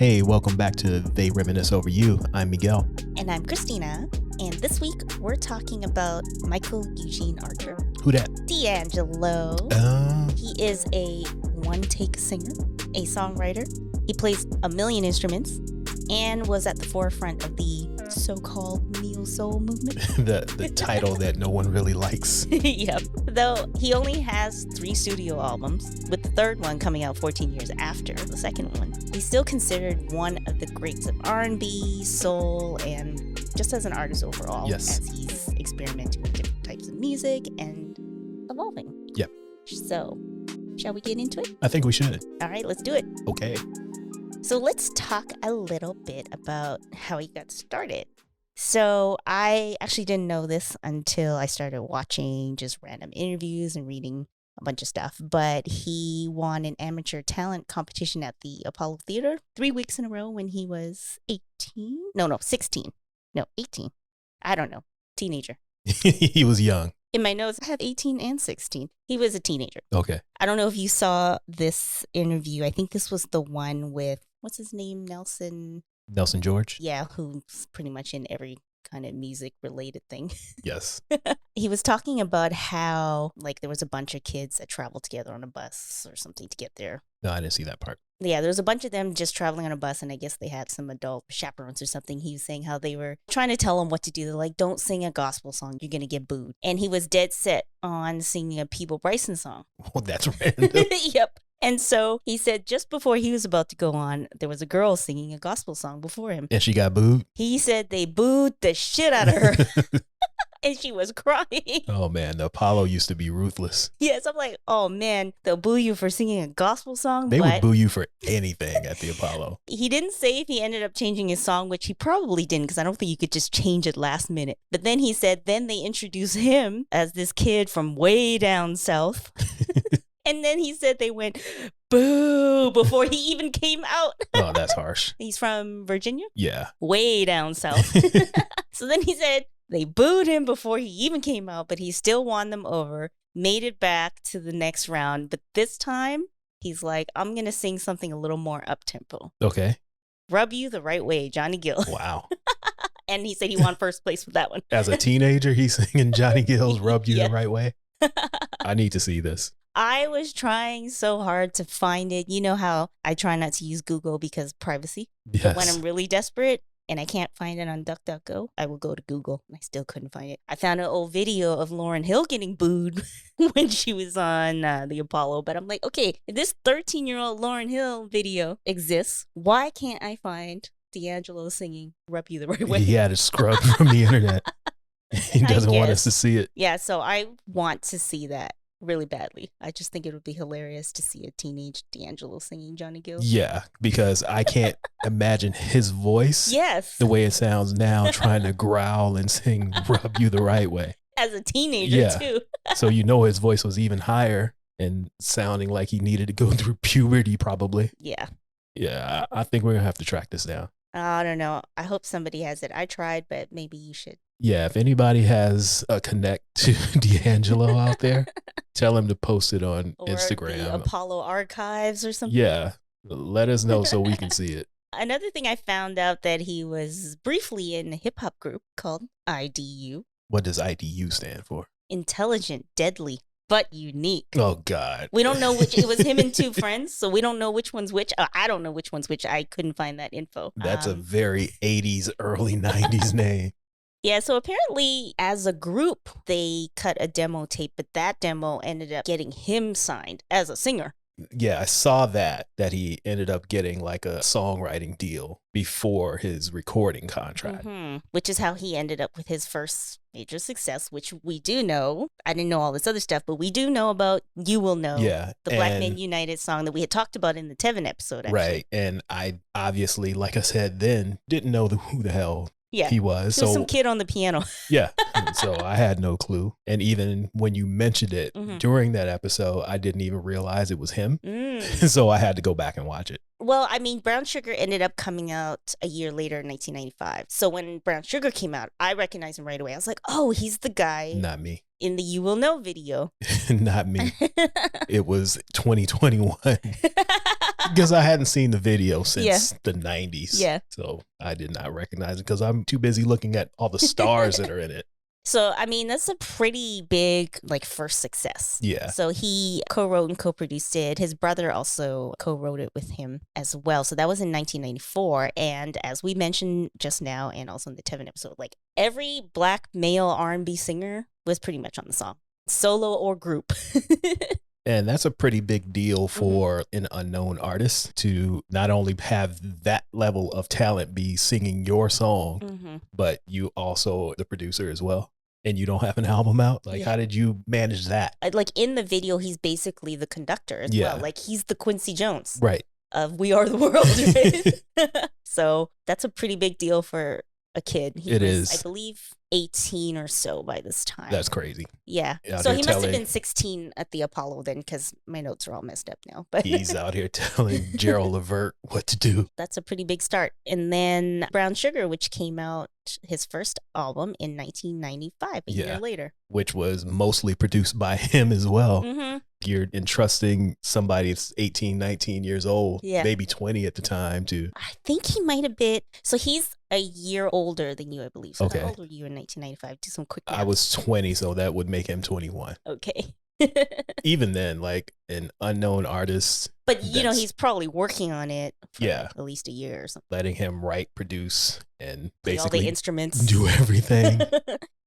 Hey, welcome back to They Reminisce Over You. I'm Miguel. And I'm Christina. And this week we're talking about Michael Eugene Archer. Who that? D'Angelo. He is a one-take singer, a songwriter. He plays a million instruments and was at the forefront of the so-called neo-soul movement. the title that no one really likes. Yep. Though he only has 3 studio albums, with the third one coming out 14 years after the second one. He's still considered one of the greats of R&B, soul, and just as an artist overall. Yes. As he's experimenting with different types of music and evolving. Yep. So, shall we get into it? I think we should. All right, let's do it. Okay. So let's talk a little bit about how he got started. So I actually didn't know this until I started watching just random interviews and reading a bunch of stuff. But he won an amateur talent competition at the Apollo Theater 3 weeks in a row when he was 18. No, 16. No, 18. I don't know. Teenager. He was young. In my notes, I have 18 and 16. He was a teenager. Okay. I don't know if you saw this interview. I think this was the one with, what's his name? Nelson George? Yeah, who's pretty much in every kind of music related thing. Yes. He was talking about how like there was a bunch of kids that traveled together on a bus or something to get there. No, I didn't see that part. Yeah, there was a bunch of them just traveling on a bus, and I guess they had some adult chaperones or something. He was saying how they were trying to tell him what to do. They're like, don't sing a gospel song. You're going to get booed. And he was dead set on singing a Peeble Bryson song. Well, that's random. Yep. And so he said just before he was about to go on, there was a girl singing a gospel song before him. And she got booed? He said they booed the shit out of her. And she was crying. Oh, man. The Apollo used to be ruthless. Yes, I'm like, oh, man, they'll boo you for singing a gospel song. They would boo you for anything at the Apollo. He didn't say if he ended up changing his song, which he probably didn't, because I don't think you could just change it last minute. But then he said, then they introduced him as this kid from way down south. And then he said they went, boo, before he even came out. Oh, that's harsh. He's from Virginia? Yeah. Way down south. So then he said they booed him before he even came out, but he still won them over, made it back to the next round. But this time, he's like, I'm going to sing something a little more up-tempo. Okay. Rub You the Right Way, Johnny Gill. Wow. And he said he won first place with that one. As a teenager, he's singing Johnny Gill's Rub You Yeah. the Right Way. I need to see this. I was trying so hard to find it. You know how I try not to use Google because privacy? Yes. But when I'm really desperate and I can't find it on DuckDuckGo, I will go to Google, and I still couldn't find it. I found an old video of Lauryn Hill getting booed when she was on the Apollo. But I'm like, okay, if this 13-year-old Lauryn Hill video exists, why can't I find D'Angelo singing Rub You the Right Way? He had it scrubbed from the internet. He doesn't want us to see it. Yeah, so I want to see that really badly. I just think it would be hilarious to see a teenage D'Angelo singing Johnny Gill. Yeah, because I can't imagine his voice. Yes. The way it sounds now, trying to growl and sing Rub You the Right Way. As a teenager, too. So you know his voice was even higher and sounding like he needed to go through puberty probably. Yeah. Yeah, I think we're going to have to track this down. I don't know. I hope somebody has it. I tried, but maybe you should. Yeah, if anybody has a connect to D'Angelo out there, tell him to post it on Or Instagram. the Apollo archives or something. Yeah, let us know so we can see it. Another thing I found out that he was briefly in a hip hop group called IDU. What does IDU stand for? Intelligent, Deadly, but Unique. Oh, God. We don't know which. It was him and 2 friends, so we don't know which one's which. I don't know which one's which. I couldn't find that info. That's a very 80s, early 90s name. Yeah, so apparently as a group, they cut a demo tape, but that demo ended up getting him signed as a singer. Yeah, I saw that he ended up getting like a songwriting deal before his recording contract. Mm-hmm. Which is how he ended up with his first major success, which we do know. I didn't know all this other stuff, but we do know about You Will Know. Yeah. The Black Men United song that we had talked about in the Tevin episode, actually. Right. And I obviously, like I said then, didn't know who the hell he was. So some kid on the piano. Yeah. So I had no clue. And even when you mentioned it during that episode, I didn't even realize it was him. So I had to go back and watch it. Well, I mean, Brown Sugar ended up coming out a year later in 1995. So when Brown Sugar came out, I recognized him right away. I was like, oh, he's the guy. Not me. In the You Will Know video. Not me. It was 2021. Because I hadn't seen the video since the 90s. Yeah. So I did not recognize it because I'm too busy looking at all the stars that are in it. So, I mean, that's a pretty big, like, first success. Yeah. So he co-wrote and co-produced it. His brother also co-wrote it with him as well. So that was in 1994. And as we mentioned just now, and also in the Tevin episode, like, every Black male R&B singer was pretty much on the song, solo or group. And that's a pretty big deal for an unknown artist to not only have that level of talent be singing your song, but you also the producer as well. And you don't have an album out? Like, how did you manage that? Like, in the video, he's basically the conductor as well. Like, he's the Quincy Jones of We Are the World, right? So that's a pretty big deal for a kid. He was, I believe, 18 or so by this time. That's crazy. Yeah. So he must have been 16 at the Apollo then, because my notes are all messed up now. But he's out here telling Gerald Levert what to do. That's a pretty big start. And then Brown Sugar, which came out his first album in 1995, a year later. Which was mostly produced by him as well. You're entrusting somebody that's 18, 19 years old, maybe 20 at the time to... I think he might have been... So he's a year older than you, I believe. So how old were you in 1995? Do some quick math. I was 20, so that would make him 21. Okay. Even then, like an unknown artist. But, you know, he's probably working on it for at least a year or something. Letting him write, produce, and play basically all the instruments. Do everything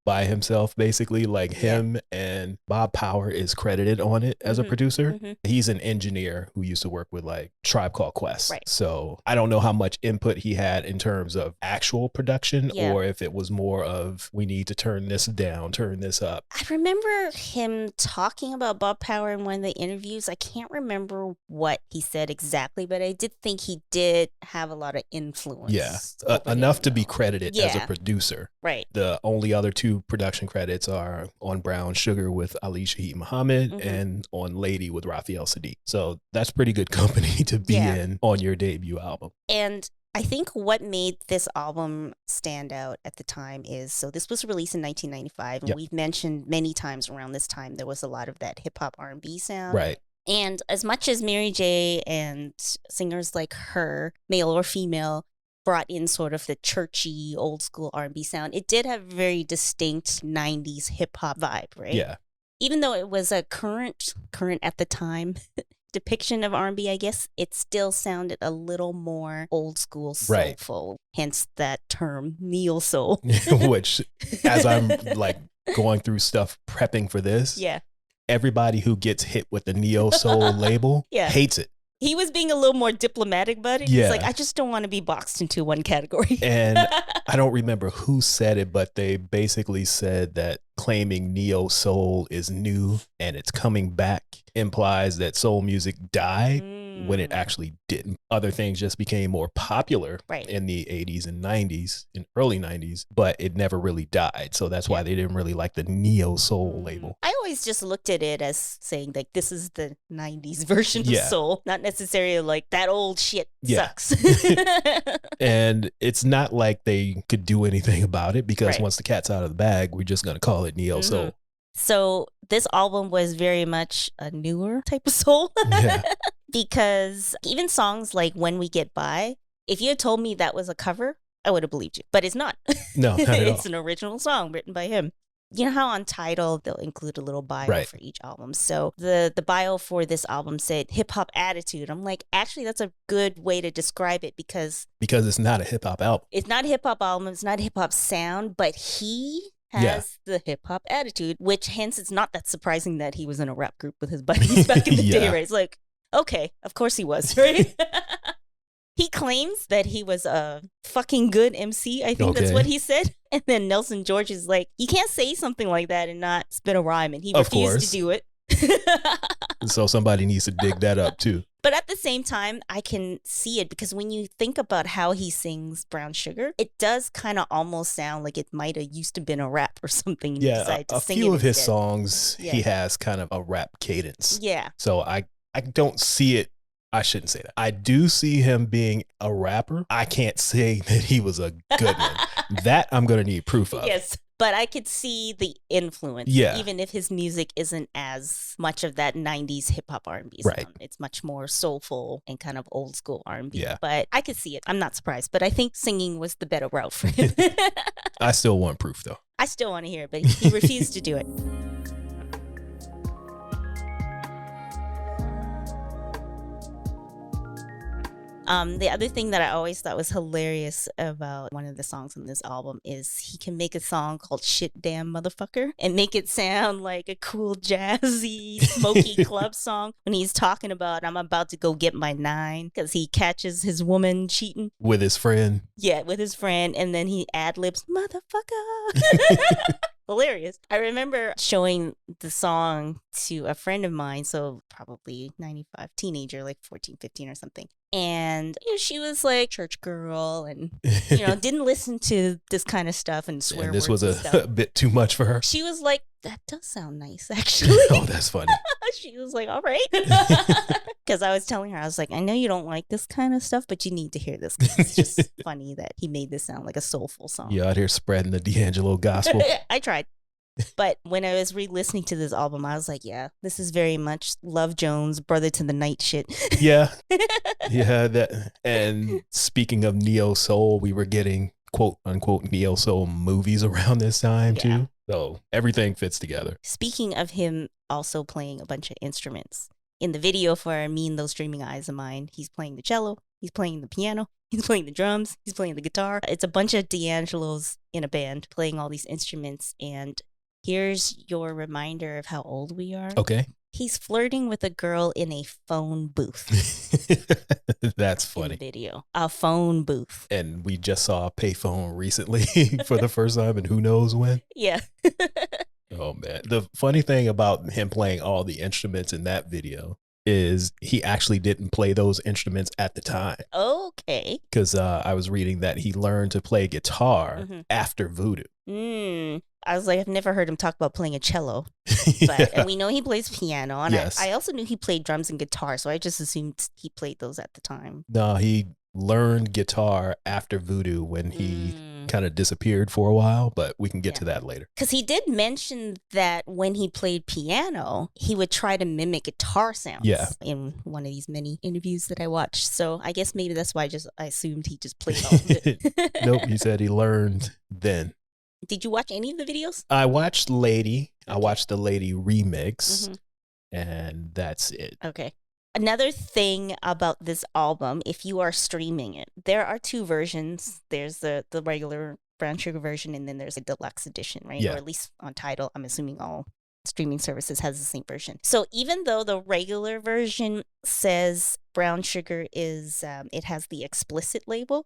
by himself, basically. Like him and Bob Power is credited on it as a producer. He's an engineer who used to work with like Tribe Called Quest. So I don't know how much input he had in terms of actual production or if it was more of we need to turn this down, turn this up. I remember him talking about Bob Power in one of the interviews. I can't remember what he said exactly, but I did think he did have a lot of influence. Yeah, enough to be credited as a producer. Right. The only other two production credits are on Brown Sugar with Ali Shaheed Muhammad and on Lady with Raphael Sadiq. So that's pretty good company to be in on your debut album. And I think what made this album stand out at the time is, so this was released in 1995, and we've mentioned many times around this time there was a lot of that hip hop R&B sound. Right. And as much as Mary J. and singers like her, male or female, brought in sort of the churchy, old school R&B sound, it did have a very distinct 90s hip hop vibe, right? Yeah. Even though it was a current at the time depiction of R&B, I guess, it still sounded a little more old school, soulful. Hence that term, neo soul. Which, as I'm like going through stuff prepping for this, everybody who gets hit with the neo soul label hates it. He was being a little more diplomatic about it. He's like, I just don't want to be boxed into one category. And I don't remember who said it, but they basically said that claiming neo soul is new and it's coming back implies that soul music died when it actually didn't. Other things just became more popular in the 80s and 90s, in early 90s, but it never really died. So that's why they didn't really like the neo soul label. I always just looked at it as saying like this is the 90s version of soul, not necessarily like that old shit sucks. And it's not like they could do anything about it because once the cat's out of the bag, we're just going to call it neo soul. So this album was very much a newer type of soul because even songs like When We Get By, if you had told me that was a cover, I would have believed you, but it's not. No, not at all. It's an original song written by him. You know how on Tidal they'll include a little bio for each album. So the bio for this album said hip hop attitude. I'm like, actually, that's a good way to describe it because it's not a hip hop album. It's not a hip hop album. It's not a hip hop sound, but he has the hip hop attitude, which hence it's not that surprising that he was in a rap group with his buddies back in the day, right? It's like, okay, of course he was, right? He claims that he was a fucking good MC. I think that's what he said. And then Nelson George is like, you can't say something like that and not spit a rhyme. And he refused to do it. So somebody needs to dig that up too. But at the same time, I can see it because when you think about how he sings Brown Sugar, it does kind of almost sound like it might have used to been a rap or something. Yeah, a few of his songs, he has kind of a rap cadence. Yeah. So I don't see it. I shouldn't say that. I do see him being a rapper. I can't say that he was a good one. That I'm going to need proof of. Yes. But I could see the influence, Yeah. even if his music isn't as much of that 90s hip-hop R&B sound. Right. It's much more soulful and kind of old school R&B. Yeah. But I could see it. I'm not surprised. But I think singing was the better route for him. I still want proof, though. I still want to hear it, but he refused to do it. The other thing that I always thought was hilarious about one of the songs on this album is he can make a song called Shit Damn Motherfucker and make it sound like a cool, jazzy, smoky club song when he's talking about, I'm about to go get my 9, because he catches his woman cheating. With his friend. Yeah, with his friend, and then he ad-libs, motherfucker. Hilarious. I remember showing the song to a friend of mine, so probably 95, teenager, like 14, 15 or something. And she was like church girl and, didn't listen to this kind of stuff and swear And this words was and a bit too much for her. She was like, that does sound nice, actually. Oh, that's funny. She was like, all right. Because I was telling her, I was like, I know you don't like this kind of stuff, but you need to hear this. It's just funny that he made this sound like a soulful song. You out here spreading the D'Angelo gospel. I tried. But when I was re-listening to this album, I was like, yeah, this is very much Love Jones, Brother to the Night shit. Yeah. Yeah. That. And speaking of neo soul, we were getting quote unquote neo soul movies around this time too. So everything fits together. Speaking of him also playing a bunch of instruments, in the video for Me and Those Dreaming Eyes of Mine, he's playing the cello, he's playing the piano, he's playing the drums, he's playing the guitar. It's a bunch of D'Angelos in a band playing all these instruments. And here's your reminder of how old we are. Okay. He's flirting with a girl in a phone booth. That's funny. In the video. A phone booth. And we just saw a payphone recently for the first time, and who knows when. Yeah. Oh, man. The funny thing about him playing all the instruments in that video is he actually didn't play those instruments at the time. Okay. Because I was reading that he learned to play guitar after Voodoo. I was like, I've never heard him talk about playing a cello. But and we know he plays piano. And yes. I also knew he played drums and guitar, so I just assumed he played those at the time. No, he learned guitar after Voodoo when he kind of disappeared for a while, but we can get to that later. Because he did mention that when he played piano, he would try to mimic guitar sounds in one of these many interviews that I watched. So I guess maybe that's why I assumed he just played all of it. Nope, he said he learned then. Did you watch any of the videos? I watched Lady. Okay. I watched the Lady remix, and that's it. Okay. Another thing about this album, if you are streaming it, there are 2 versions. There's the regular brown sugar version, and then there's a deluxe edition, right? Yeah. Or at least on Tidal. I'm assuming all streaming services has the same version. So even though the regular version says brown sugar is, it has the explicit label,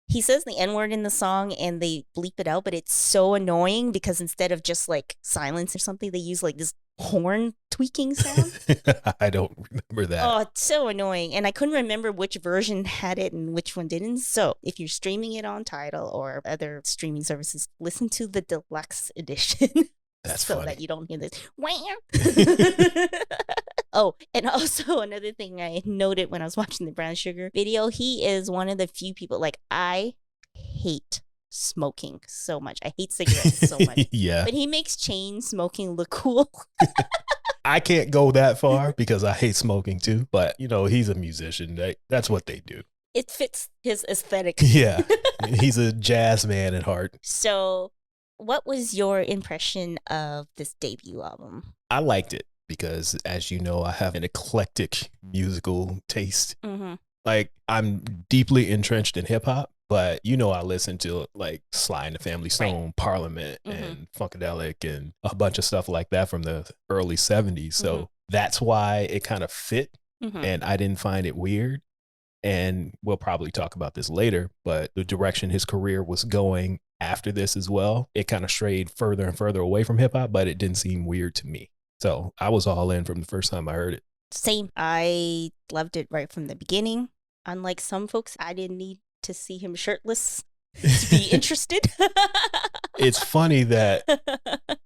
he says the N-word in the song and they bleep it out, but it's so annoying because instead of just like silence or something, they use like this horn tweaking sound. I don't remember that. Oh, it's so annoying. And I couldn't remember which version had it and which one didn't. So if you're streaming it on Tidal or other streaming services, listen to the deluxe edition. That's so funny. that you don't hear this. Oh, and also another thing I noted when I was watching the Brown Sugar video, he is one of the few people, like, I hate smoking so much. I hate cigarettes so much. Yeah. But he makes chain smoking look cool. I can't go that far because I hate smoking too, but he's a musician. That's what they do. It fits his aesthetic. Yeah. He's a jazz man at heart. So what was your impression of this debut album? I liked it because, as you know, I have an eclectic musical taste. Like, I'm deeply entrenched in hip hop, but I listen to like Sly and the Family Stone, Parliament, and Funkadelic, and a bunch of stuff like that from the early 70s. So that's why it kind of fit, and I didn't find it weird. And we'll probably talk about this later, but the direction his career was going after this as well, it kind of strayed further and further away from hip hop, but it didn't seem weird to me. So I was all in from the first time I heard it. Same. I loved it right from the beginning. Unlike some folks, I didn't need to see him shirtless to be interested. It's funny that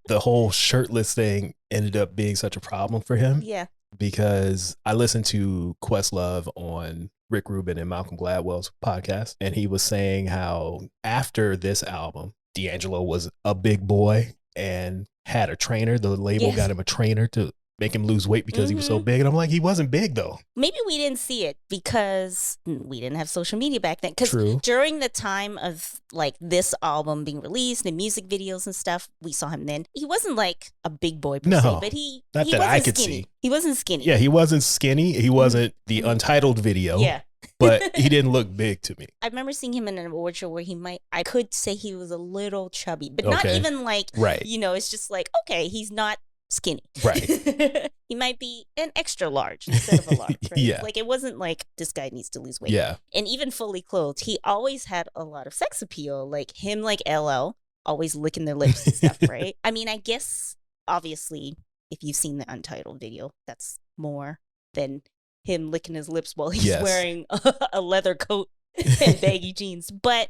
the whole shirtless thing ended up being such a problem for him. Yeah. Because I listened to Questlove on Rick Rubin and Malcolm Gladwell's podcast, and he was saying how after this album, D'Angelo was a big boy and had a trainer. The label got him a trainer to make him lose weight because he was so big. And I'm like, he wasn't big though. Maybe we didn't see it because we didn't have social media back then. Because during the time of like this album being released and music videos and stuff, we saw him then. He wasn't like a big boy per se, but he wasn't I could skinny. He wasn't skinny. Yeah, he wasn't skinny. He wasn't the Untitled video. Yeah. But he didn't look big to me. I remember seeing him in an award show where I could say he was a little chubby, but not even like, it's just like, okay, he's not skinny. Right. He might be an extra large instead of a large. Right? Yeah. Like it wasn't like this guy needs to lose weight. Yeah. And even fully clothed, he always had a lot of sex appeal. Like him, like LL, always licking their lips and stuff, right? I mean, I guess obviously if you've seen the Untitled video, that's more than him licking his lips while he's wearing a leather coat and baggy jeans. But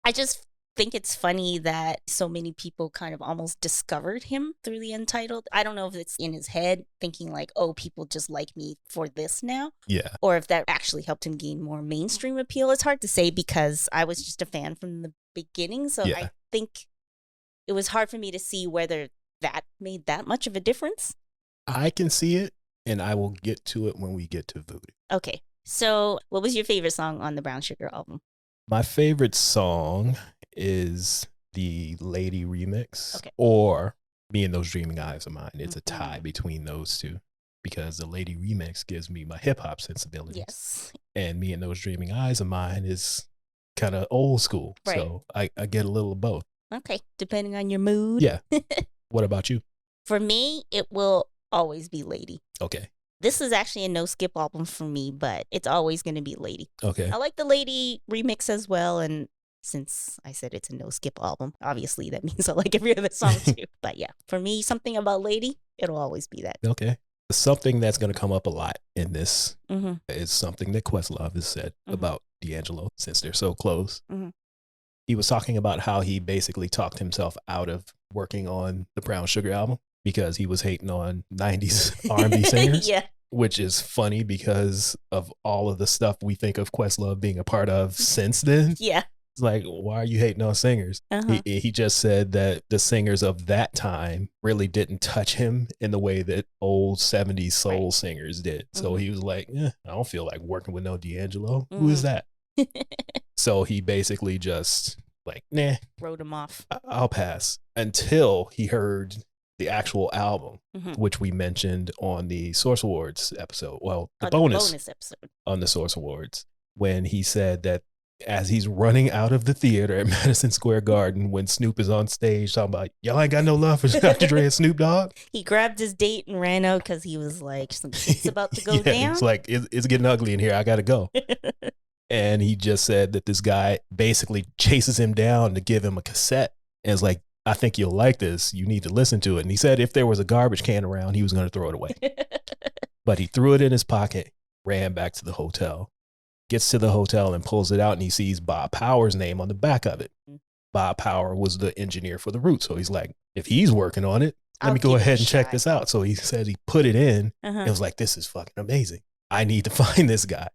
I just think it's funny that so many people kind of almost discovered him through the Untitled. I don't know if it's in his head thinking like, oh, people just like me for this now. Yeah. Or if that actually helped him gain more mainstream appeal. It's hard to say because I was just a fan from the beginning. So I think it was hard for me to see whether that made that much of a difference. I can see it, and I will get to it when we get to Voodoo. Okay. So what was your favorite song on the Brown Sugar album? My favorite song is the Lady remix or Me and Those Dreaming Eyes of Mine. It's a tie between those two because the Lady remix gives me my hip hop sensibilities. Yes. And Me and Those Dreaming Eyes of Mine is kind of old school. Right. So I get a little of both. Okay. Depending on your mood. Yeah. What about you? For me, it will always be Lady. Okay. This is actually a no skip album for me, but it's always going to be Lady. Okay. I like the Lady remix as well. And since I said it's a no skip album, obviously that means I like every other song too. But yeah, for me, something about Lady, it'll always be that. Okay. Something that's going to come up a lot in this is something that Questlove has said about D'Angelo since they're so close. He was talking about how he basically talked himself out of working on the Brown Sugar album because he was hating on 90s R&B singers. Yeah. Which is funny because of all of the stuff we think of Questlove being a part of since then. Yeah. It's like, why are you hating on singers? He just said that the singers of that time really didn't touch him in the way that old 70s soul singers did. So he was like, I don't feel like working with no D'Angelo. Who is that? So he basically just like, nah. Wrote him off. I'll pass until he heard the actual album, which we mentioned on the Source Awards episode. Well, the bonus episode on the Source Awards, when he said that as he's running out of the theater at Madison Square Garden, when Snoop is on stage talking about, y'all ain't got no love for Dr. Dre and Snoop Dogg. He grabbed his date and ran out because he was like, some shit's about to go down. It's like, it's getting ugly in here. I got to go. And he just said that this guy basically chases him down to give him a cassette. And it's like, I think you'll like this. You need to listen to it. And he said if there was a garbage can around, he was going to throw it away. But he threw it in his pocket, ran back to the hotel, gets to the hotel and pulls it out, and he sees Bob Power's name on the back of it. Bob Power was the engineer for The Roots. So he's like, if he's working on it, let me go ahead and check this out. So he said he put it in and was like, this is fucking amazing. I need to find this guy.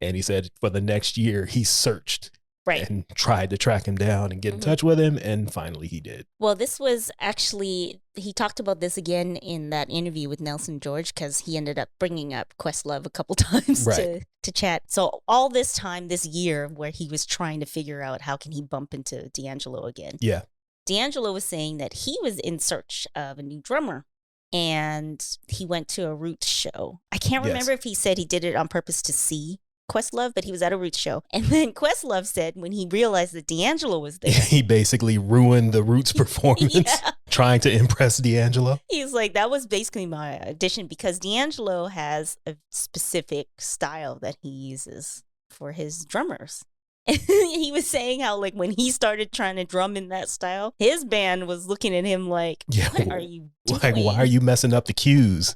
And he said for the next year, he searched and tried to track him down and get in touch with him. And finally he did. Well, this was actually, he talked about this again in that interview with Nelson George, because he ended up bringing up Questlove a couple times to chat. So all this time, this year where he was trying to figure out how can he bump into D'Angelo again. Yeah. D'Angelo was saying that he was in search of a new drummer. And he went to a Roots show. I can't remember if he said he did it on purpose to see Questlove, but he was at a Roots show. And then Questlove said when he realized that D'Angelo was there. He basically ruined the Roots performance trying to impress D'Angelo. He's like, that was basically my audition, because D'Angelo has a specific style that he uses for his drummers. And he was saying how, like, when he started trying to drum in that style, his band was looking at him like, what are you doing? Like, why are you messing up the cues?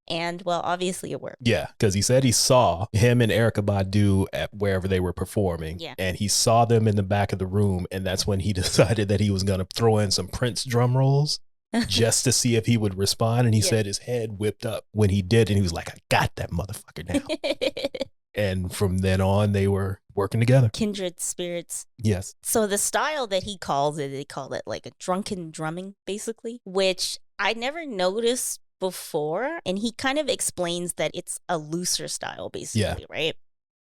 And, well, obviously it worked. Yeah, because he said he saw him and Erykah Badu at wherever they were performing. Yeah. And he saw them in the back of the room. And that's when he decided that he was going to throw in some Prince drum rolls just to see if he would respond. And he said his head whipped up when he did. And he was like, I got that motherfucker now. And from then on, they were working together. Kindred spirits. Yes. So the style that he calls it, they call it like a drunken drumming, basically, which I never noticed before. And he kind of explains that it's a looser style, basically, right?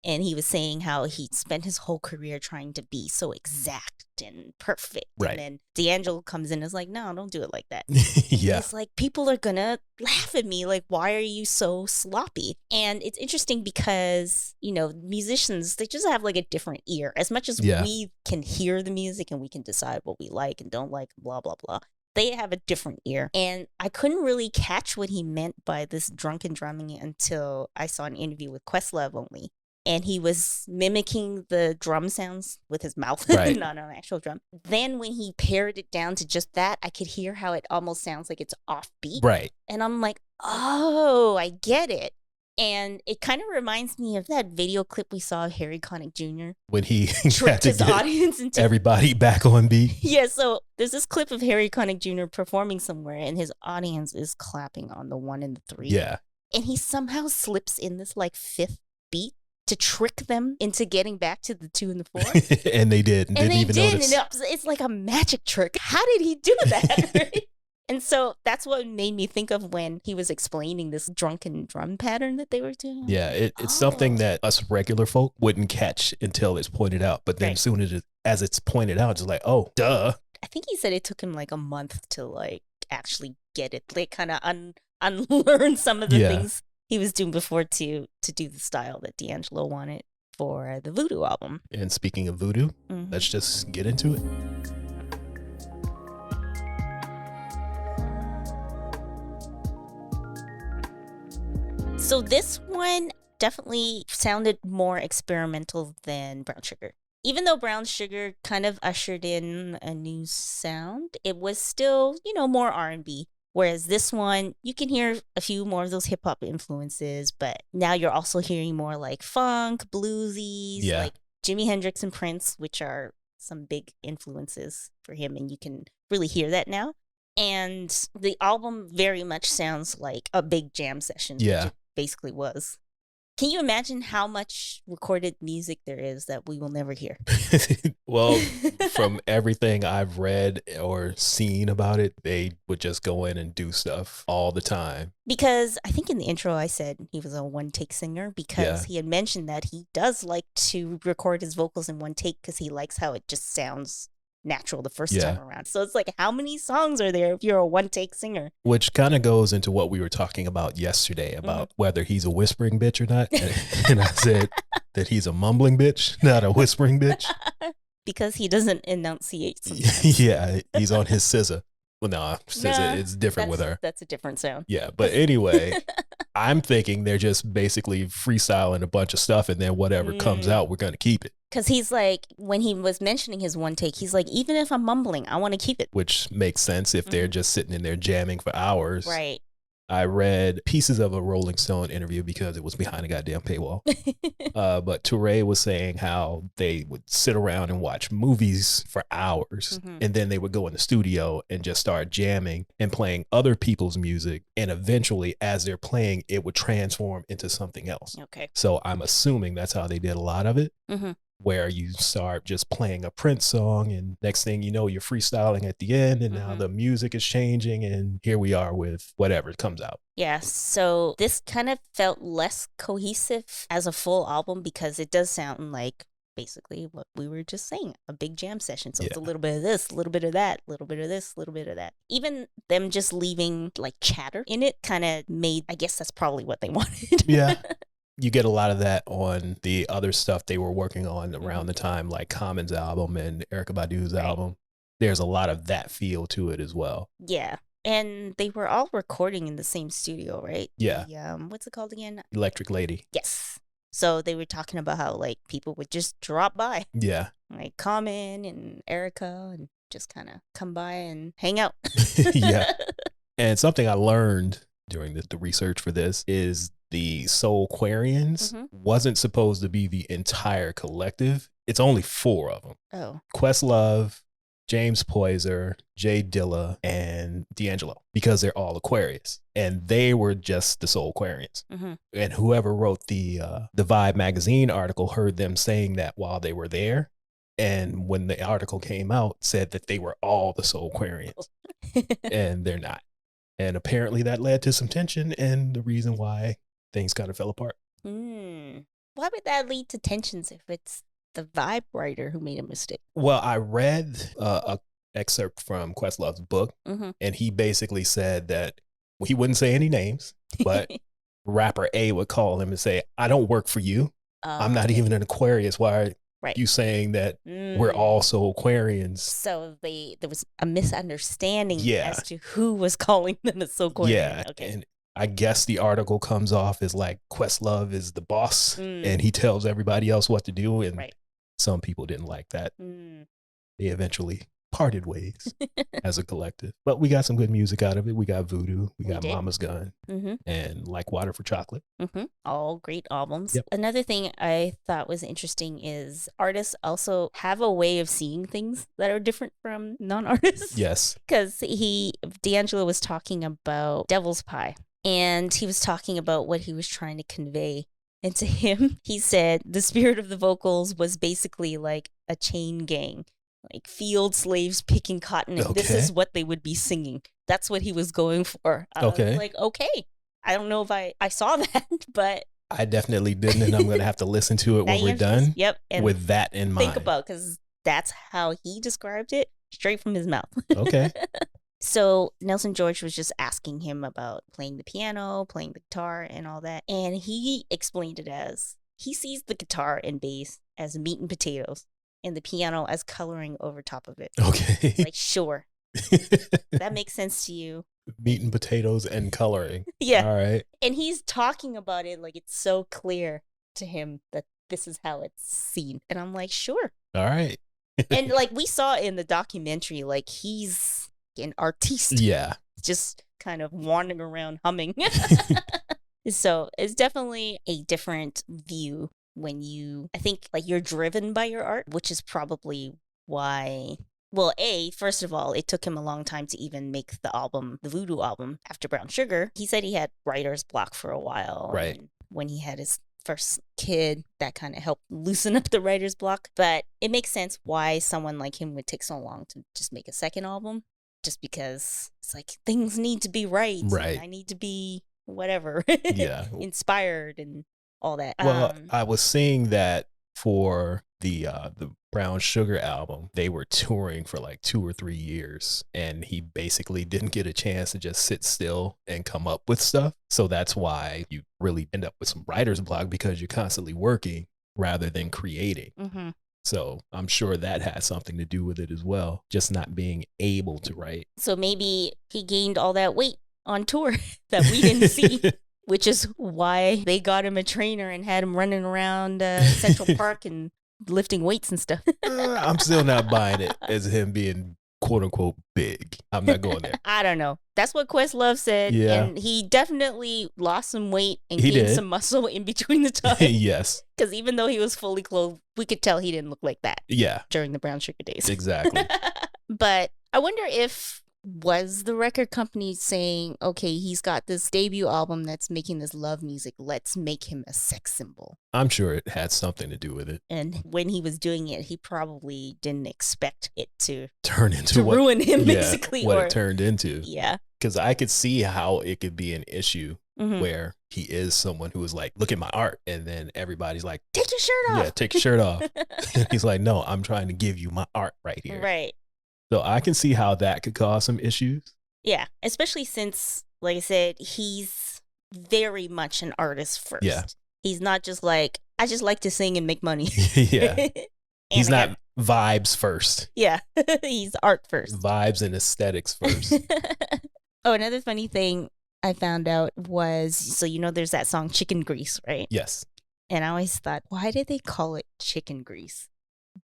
And he was saying how he spent his whole career trying to be so exact and perfect. Right. And then D'Angelo comes in and is like, no, don't do it like that. Yeah. It's like, people are going to laugh at me. Like, why are you so sloppy? And it's interesting because, you know, musicians, they just have like a different ear. As much as we can hear the music and we can decide what we like and don't like, blah, blah, blah. They have a different ear. And I couldn't really catch what he meant by this drunken drumming until I saw an interview with Questlove only. And he was mimicking the drum sounds with his mouth, right. not an actual drum. Then when he pared it down to just that, I could hear how it almost sounds like it's offbeat. Right. And I'm like, oh, I get it. And it kind of reminds me of that video clip we saw of Harry Connick Jr. when he tricked his audience into everybody back on beat. Yeah, so there's this clip of Harry Connick Jr. performing somewhere, and his audience is clapping on the 1 and the 3. Yeah. And he somehow slips in this like 5th beat to trick them into getting back to the 2 and the 4. And they did. And didn't even notice. And it's like a magic trick. How did he do that? Right? And so that's what made me think of when he was explaining this drunken drum pattern that they were doing. Yeah, it's something that us regular folk wouldn't catch until it's pointed out. But then as soon as it's pointed out, it's like, oh, duh. I think he said it took him like a month to like actually get it. Like kind of unlearn some of the things he was doing before to do the style that D'Angelo wanted for the Voodoo album. And speaking of Voodoo, let's just get into it. So this one definitely sounded more experimental than Brown Sugar. Even though Brown Sugar kind of ushered in a new sound, it was still, you know, more R&B. Whereas this one, you can hear a few more of those hip hop influences, but now you're also hearing more like funk, bluesies, like Jimi Hendrix and Prince, which are some big influences for him. And you can really hear that now. And the album very much sounds like a big jam session, which it basically was. Can you imagine how much recorded music there is that we will never hear? Well, from everything I've read or seen about it, they would just go in and do stuff all the time. Because I think in the intro I said he was a one-take singer because he had mentioned that he does like to record his vocals in one take because he likes how it just sounds natural the first time around. So it's like, how many songs are there if you're a one-take singer? Which kind of goes into what we were talking about yesterday about whether he's a whispering bitch or not. And I said that he's a mumbling bitch, not a whispering bitch. Because he doesn't enunciate sometimes. Yeah, he's on his scissor. Well, no, scissor, it's different with her. That's a different sound. Yeah, but anyway, I'm thinking they're just basically freestyling a bunch of stuff and then whatever comes out, we're going to keep it. Because he's like, when he was mentioning his one take, he's like, even if I'm mumbling, I want to keep it. Which makes sense if they're just sitting in there jamming for hours. Right. I read pieces of a Rolling Stone interview because it was behind a goddamn paywall. But Touré was saying how they would sit around and watch movies for hours. And then they would go in the studio and just start jamming and playing other people's music. And eventually, as they're playing, it would transform into something else. Okay. So I'm assuming that's how they did a lot of it. Where you start just playing a Prince song and next thing you know, you're freestyling at the end and now the music is changing and here we are with whatever comes out. Yeah, so this kind of felt less cohesive as a full album because it does sound like basically what we were just saying, a big jam session. So it's a little bit of this, a little bit of that, a little bit of this, a little bit of that. Even them just leaving like chatter in it kind of made, I guess that's probably what they wanted. Yeah. You get a lot of that on the other stuff they were working on around the time, like Common's album and Erykah Badu's album. There's a lot of that feel to it as well. Yeah. And they were all recording in the same studio, right? Yeah. The, what's it called again? Electric Lady. Yes. So they were talking about how like people would just drop by. Yeah. Like Common and Erykah and just kind of come by and hang out. Yeah. And something I learned during the research for this is the Soulquarians wasn't supposed to be the entire collective. It's only 4 of them. Oh. Questlove, James Poyser, Jay Dilla, and D'Angelo, because they're all Aquarius. And they were just the sole Aquarians. Mm-hmm. And whoever wrote the Vibe magazine article heard them saying that while they were there. And when the article came out, said that they were all the sole Aquarians. And they're not. And apparently that led to some tension and the reason why things kind of fell apart. Why would that lead to tensions if it's the Vibe writer who made a mistake? Well, I read a excerpt from Questlove's book, and he basically said that he wouldn't say any names, but rapper A would call him and say, I don't work for you. I'm not even an Aquarius. Why are you saying that we're also Aquarians? So there was a misunderstanding Yeah. as to who was calling them a Aquarian. Yeah. Okay. And I guess the article comes off as like Questlove is the boss and he tells everybody else what to do. And some people didn't like that. They eventually parted ways as a collective. But we got some good music out of it. We got Voodoo. We got Mama's Gun and Like Water for Chocolate. All great albums. Yep. Another thing I thought was interesting is artists also have a way of seeing things that are different from non-artists. Yes. Because D'Angelo was talking about Devil's Pie. And he was talking about what he was trying to convey. And to him, he said the spirit of the vocals was basically like a chain gang, like field slaves picking cotton. And this is what they would be singing. That's what he was going for. I was like, okay. I don't know if I saw that, but I definitely didn't. And I'm going to have to listen to it when we're done. Yep. And with that in mind. Think about, because that's how he described it, straight from his mouth. Okay. So Nelson George was just asking him about playing the piano, playing the guitar, and all that. And he explained it as he sees the guitar and bass as meat and potatoes and the piano as coloring over top of it. Okay. Like, sure. That makes sense to you. Meat and potatoes and coloring. Yeah. All right. And he's talking about it like it's so clear to him that this is how it's seen. And I'm like, sure. All right. And like we saw in the documentary, like he's an artiste. Yeah. Just kind of wandering around humming. So it's definitely a different view when I think like you're driven by your art, which is probably why, well, first of all, it took him a long time to even make the album, the Voodoo album after Brown Sugar. He said he had writer's block for a while. Right. And when he had his first kid, that kind of helped loosen up the writer's block. But it makes sense why someone like him would take so long to just make a second album. Just because it's like things need to be right. Right. I need to be whatever. Yeah. Inspired and all that. Well, I was seeing that for the Brown Sugar album, they were touring for like 2 or 3 years, and he basically didn't get a chance to just sit still and come up with stuff. So that's why you really end up with some writer's block, because you're constantly working rather than creating. So I'm sure that has something to do with it as well, just not being able to write. So maybe he gained all that weight on tour that we didn't see, which is why they got him a trainer and had him running around Central Park and lifting weights and stuff. I'm still not buying it as him being quote unquote big. I'm not going there. I don't know. That's what Questlove said. Yeah. And he definitely lost some weight and He gained did. some muscle in between the time. Yes. Because even though he was fully clothed, we could tell he didn't look like that Yeah. during the Brown Sugar days. Exactly. But I wonder was the record company saying, okay, he's got this debut album that's making this love music, let's make him a sex symbol. I'm sure it had something to do with it. And when he was doing it, he probably didn't expect it to Turn into what, ruin him, yeah, basically. what it turned into. Yeah. Because I could see how it could be an issue where he is someone who is like, look at my art. And then everybody's like, take your shirt off. Yeah, take your shirt off. He's like, no, I'm trying to give you my art right here. Right. So I can see how that could cause some issues. Yeah. Especially since, like I said, he's very much an artist first. Yeah. He's not just like, I just like to sing and make money. Yeah. He's not vibes first. Yeah. He's art first. Vibes and aesthetics first. Oh, another funny thing I found out was, so there's that song Chicken Grease, right? Yes. And I always thought, why did they call it Chicken Grease?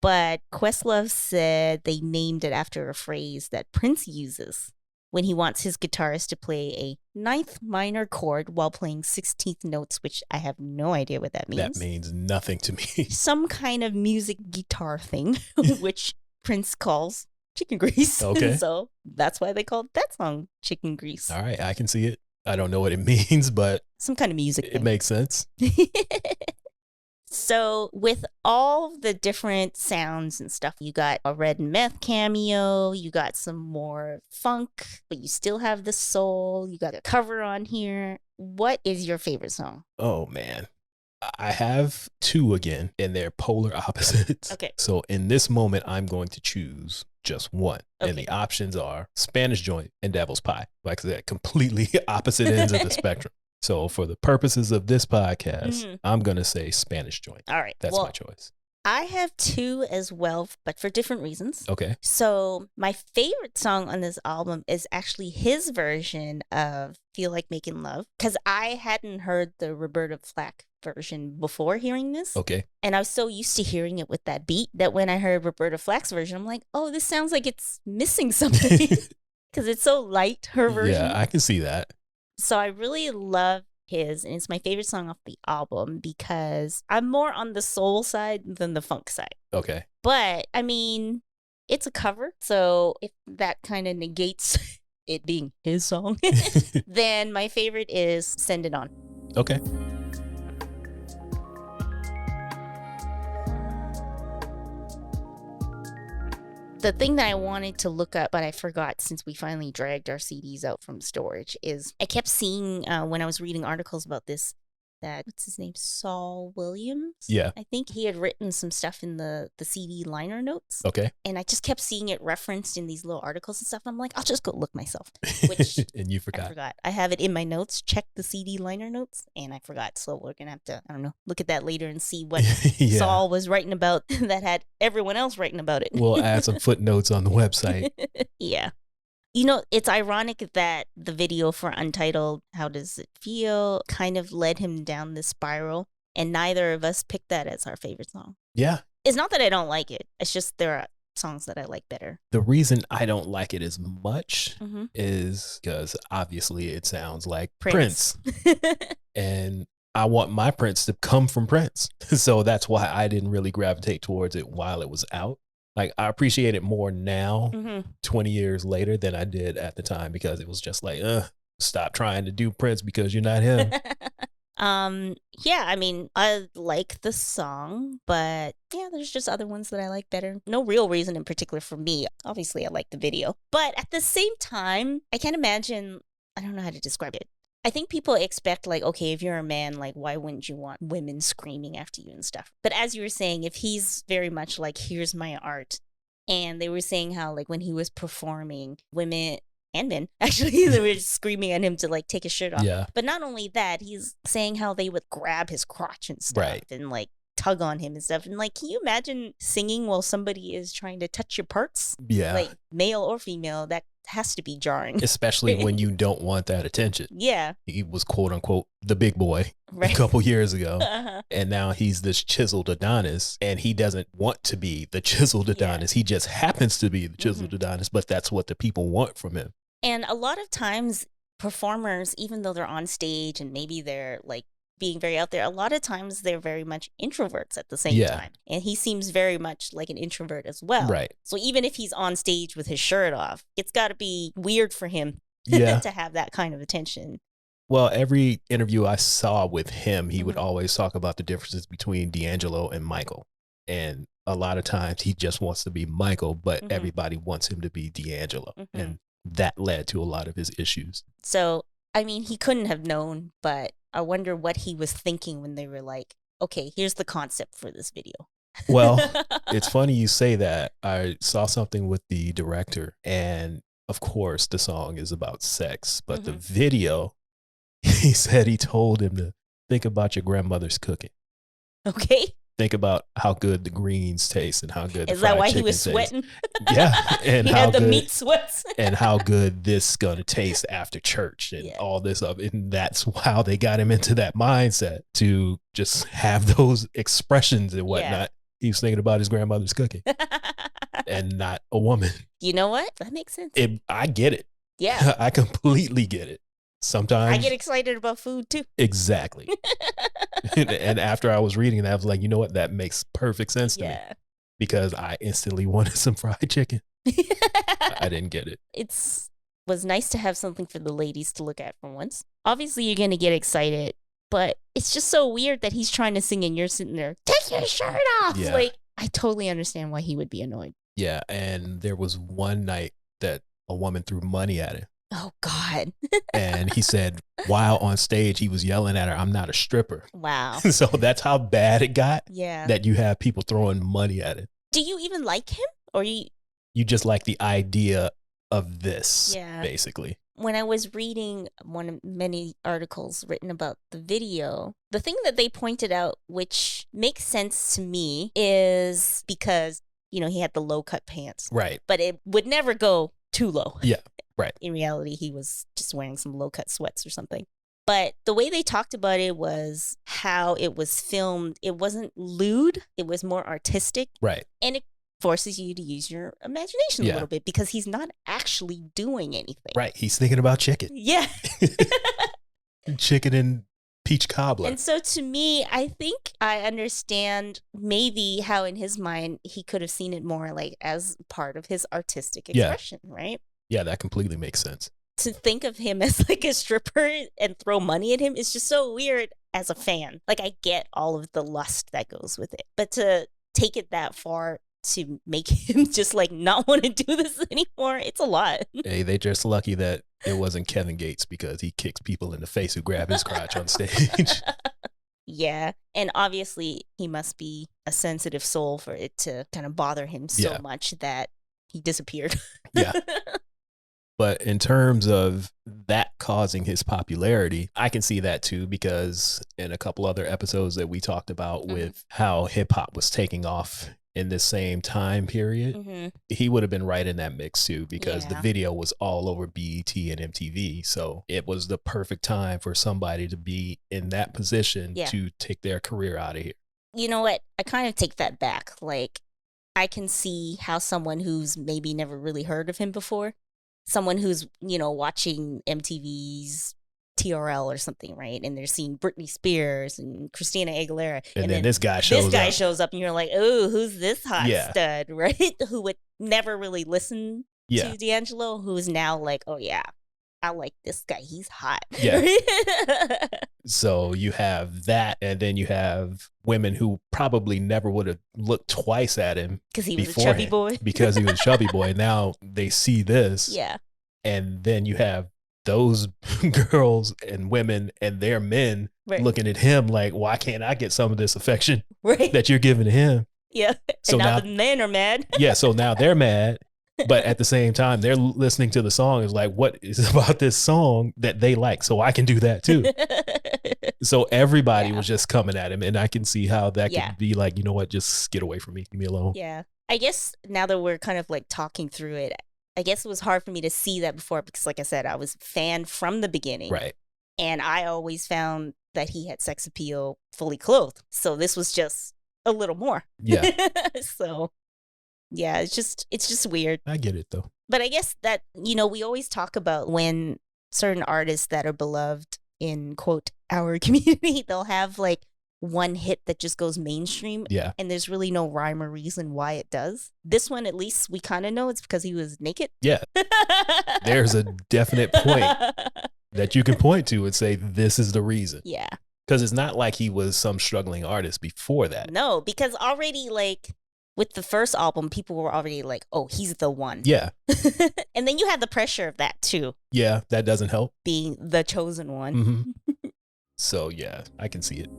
But Questlove said they named it after a phrase that Prince uses when he wants his guitarist to play a 9th minor chord while playing 16th notes, which I have no idea what that means. That means nothing to me. Some kind of music guitar thing, which Prince calls chicken grease. Okay. So that's why they called that song Chicken Grease. All right, I can see it. I don't know what it means, but Some kind of music it thing. makes sense. So with all the different sounds and stuff, you got a Red and Meth cameo, you got some more funk, but you still have the soul, you got a cover on here. What is your favorite song? Oh, man. I have two again, and they're polar opposites. Okay. So in this moment, I'm going to choose just one. And Okay. the options are Spanish Joint and Devil's Pie. Like I said, completely opposite ends of the spectrum. So for the purposes of this podcast, I'm going to say Spanish Joint. All right. That's my choice. I have two as well, but for different reasons. Okay. So my favorite song on this album is actually his version of Feel Like Making Love, because I hadn't heard the Roberta Flack version before hearing this. Okay. And I was so used to hearing it with that beat that when I heard Roberta Flack's version, I'm like, oh, this sounds like it's missing something because it's so light, her version. Yeah, I can see that. So I really love his, and it's my favorite song off the album because I'm more on the soul side than the funk side. Okay. But I mean, it's a cover, so if that kind of negates it being his song, then my favorite is Send It On. Okay. The thing that I wanted to look up, but I forgot since we finally dragged our CDs out from storage, is I kept seeing when I was reading articles about this that, what's his name, Saul Williams? Yeah. I think he had written some stuff in the CD liner notes. Okay. And I just kept seeing it referenced in these little articles and stuff. I'm like, I'll just go look myself. Which and you forgot. I forgot. I have it in my notes. Check the CD liner notes. And I forgot. So we're going to have to, I don't know, look at that later and see what Yeah. Saul was writing about that had everyone else writing about it. We'll add some footnotes on the website. Yeah. You know, it's ironic that the video for Untitled, How Does It Feel, kind of led him down this spiral. And neither of us picked that as our favorite song. Yeah. It's not that I don't like it. It's just there are songs that I like better. The reason I don't like it as much is because obviously it sounds like Prince. And I want my Prince to come from Prince. So that's why I didn't really gravitate towards it while it was out. Like, I appreciate it more now, 20 years later, than I did at the time, because it was just like, stop trying to do Prince because you're not him. Yeah, I mean, I like the song, but yeah, there's just other ones that I like better. No real reason in particular for me. Obviously, I like the video. But at the same time, I can't imagine, I don't know how to describe it. I think people expect, like, okay, if you're a man, like, why wouldn't you want women screaming after you and stuff? But as you were saying, if he's very much like, here's my art, and they were saying how, like, when he was performing, women and men, actually, they were screaming at him to, like, take his shirt off. Yeah. But not only that, he's saying how they would grab his crotch and stuff, Right. and, like, tug on him and stuff. And, like, can you imagine singing while somebody is trying to touch your parts? Yeah. Like, male or female, that has to be jarring. Especially when you don't want that attention. Yeah. He was, quote unquote, the big boy Right. a couple years ago. Uh-huh. And now he's this chiseled Adonis, and he doesn't want to be the chiseled Adonis. He just happens to be the chiseled Adonis, but that's what the people want from him. And a lot of times performers, even though they're on stage and maybe they're like being very out there, a lot of times they're very much introverts at the same time. And he seems very much like an introvert as well. Right. So even if he's on stage with his shirt off, it's got to be weird for him to have that kind of attention. Well, every interview I saw with him, he would always talk about the differences between D'Angelo and Michael. And a lot of times he just wants to be Michael, but everybody wants him to be D'Angelo. And that led to a lot of his issues. So, I mean, he couldn't have known, but I wonder what he was thinking when they were like, okay, here's the concept for this video. Well, it's funny you say that. I saw something with the director, and of course the song is about sex, but the video, he said he told him to think about your grandmother's cooking. Okay. Think about how good the greens taste and how good the Is that fried why he chicken was sweating? tastes. Yeah. And he how had the good, meat sweats. and how good this gonna taste after church and all this stuff. And that's how they got him into that mindset to just have those expressions and whatnot. He was thinking about his grandmother's cooking and not a woman. You know what? That makes sense. I get it. Yeah. I completely get it. Sometimes I get excited about food too. Exactly. And after I was reading that, I was like, you know what? That makes perfect sense to me. because I instantly wanted some fried chicken. I didn't get it. Was nice to have something for the ladies to look at for once. Obviously, you're going to get excited, but it's just so weird that he's trying to sing and you're sitting there, take your shirt off. Yeah. Like, I totally understand why he would be annoyed. Yeah, and there was one night that a woman threw money at him. Oh, God. And he said, while on stage, he was yelling at her, I'm not a stripper. Wow. So that's how bad it got. Yeah. That you have people throwing money at it. Do you even like him? Or you just like the idea of this, Yeah. basically. When I was reading one of many articles written about the video, the thing that they pointed out, which makes sense to me, is because, he had the low cut pants. Right. But it would never go too low. Yeah, right. In reality, he was just wearing some low cut sweats or something. But the way they talked about it was how it was filmed. It wasn't lewd. It was more artistic. Right. And it forces you to use your imagination a little bit because he's not actually doing anything. Right. He's thinking about chicken. Yeah. Chicken and peach cobbler. And so to me, I think I understand maybe how in his mind he could have seen it more like as part of his artistic expression, right? Yeah, that completely makes sense. To think of him as like a stripper and throw money at him is just so weird as a fan. Like, I get all of the lust that goes with it, but to take it that far to make him just like not want to do this anymore, it's a lot. Hey, they just lucky that it wasn't Kevin Gates because he kicks people in the face who grab his crotch on stage. Yeah. And obviously he must be a sensitive soul for it to kind of bother him so much that he disappeared. Yeah. But in terms of that causing his popularity, I can see that too, because in a couple other episodes that we talked about with how hip hop was taking off in the same time period, he would have been right in that mix too, because the video was all over BET and MTV. So it was the perfect time for somebody to be in that position to take their career out of here. You know what? I kind of take that back. Like, I can see how someone who's maybe never really heard of him before, someone who's, watching MTV's TRL or something, right? And they're seeing Britney Spears and Christina Aguilera. And then this guy shows up and you're like, oh, who's this hot stud, right? Who would never really listen to D'Angelo, who's now like, oh yeah, I like this guy. He's hot. Yeah. So you have that, and then you have women who probably never would have looked twice at him because he was a chubby boy. Because he was a chubby boy. Now they see this. Yeah. And then you have those girls and women and their men looking at him like, why can't I get some of this affection that you're giving to him? Yeah. So and now the men are mad. Yeah. So now they're mad. But at the same time, they're listening to the song. Is like, what is about this song that they like? So I can do that too. So everybody was just coming at him. And I can see how that could be like, you know what? Just get away from me. Leave me alone. Yeah. I guess now that we're kind of like talking through it, I guess it was hard for me to see that before because, like I said, I was a fan from the beginning. Right. And I always found that he had sex appeal fully clothed. So this was just a little more. Yeah. So... yeah, it's just weird. I get it though. But I guess that, we always talk about when certain artists that are beloved in, quote, our community, they'll have like one hit that just goes mainstream. Yeah. And there's really no rhyme or reason why it does. This one, at least we kind of know it's because he was naked. Yeah. There's a definite point that you can point to and say, this is the reason. Yeah. Because it's not like he was some struggling artist before that. No, because already like... with the first album, people were already like, oh, he's the one. Yeah. And then you have the pressure of that too. Yeah, that doesn't help. Being the chosen one. Mm-hmm. So yeah, I can see it.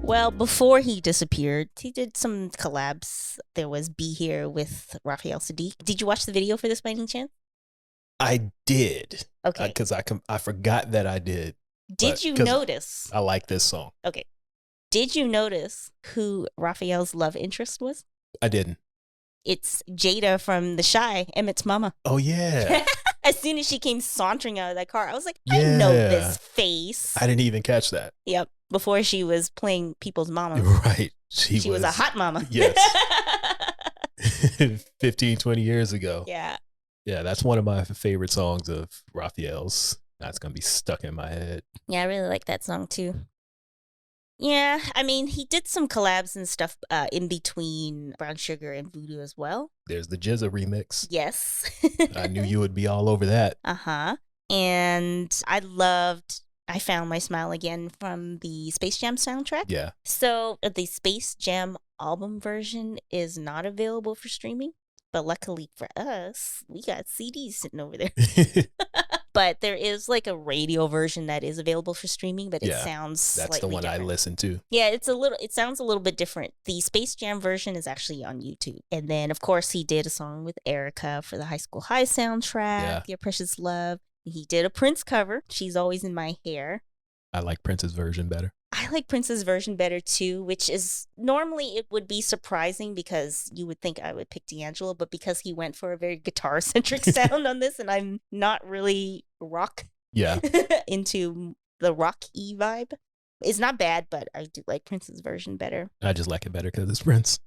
Well, before he disappeared, he did some collabs. There was Be Here with Raphael Sadiq. Did you watch the video for this by any chance? I did. Okay. Because I forgot that I did. Did you notice? I like this song. Okay. Did you notice who Raphael's love interest was? I didn't. It's Jada from The Shy, Emmett's mama. Oh, yeah. As soon as she came sauntering out of that car, I was like, I know this face. I didn't even catch that. Yep. Before she was playing people's mama. Right. She was a hot mama. Yes. 15, 20 years ago. Yeah. Yeah, that's one of my favorite songs of Raphael's. That's going to be stuck in my head. Yeah, I really like that song too. Yeah, I mean, he did some collabs and stuff in between Brown Sugar and Voodoo as well. There's the Jizza remix. Yes. I knew you would be all over that. Uh-huh. And I Found My Smile Again from the Space Jam soundtrack. Yeah. So the Space Jam album version is not available for streaming. But luckily for us, we got CDs sitting over there. But there is like a radio version that is available for streaming, but it sounds that's the one different. I listen to. Yeah, it sounds a little bit different. The Space Jam version is actually on YouTube. And then of course he did a song with Erica for the High School High soundtrack, Your Precious Love. He did a Prince cover, She's Always in My Hair. I like Prince's version better. I like Prince's version better too, which is normally it would be surprising because you would think I would pick D'Angelo, but because he went for a very guitar-centric sound on this and I'm not really rock into the rock-y vibe. It's not bad, but I do like Prince's version better. I just like it better because it's Prince.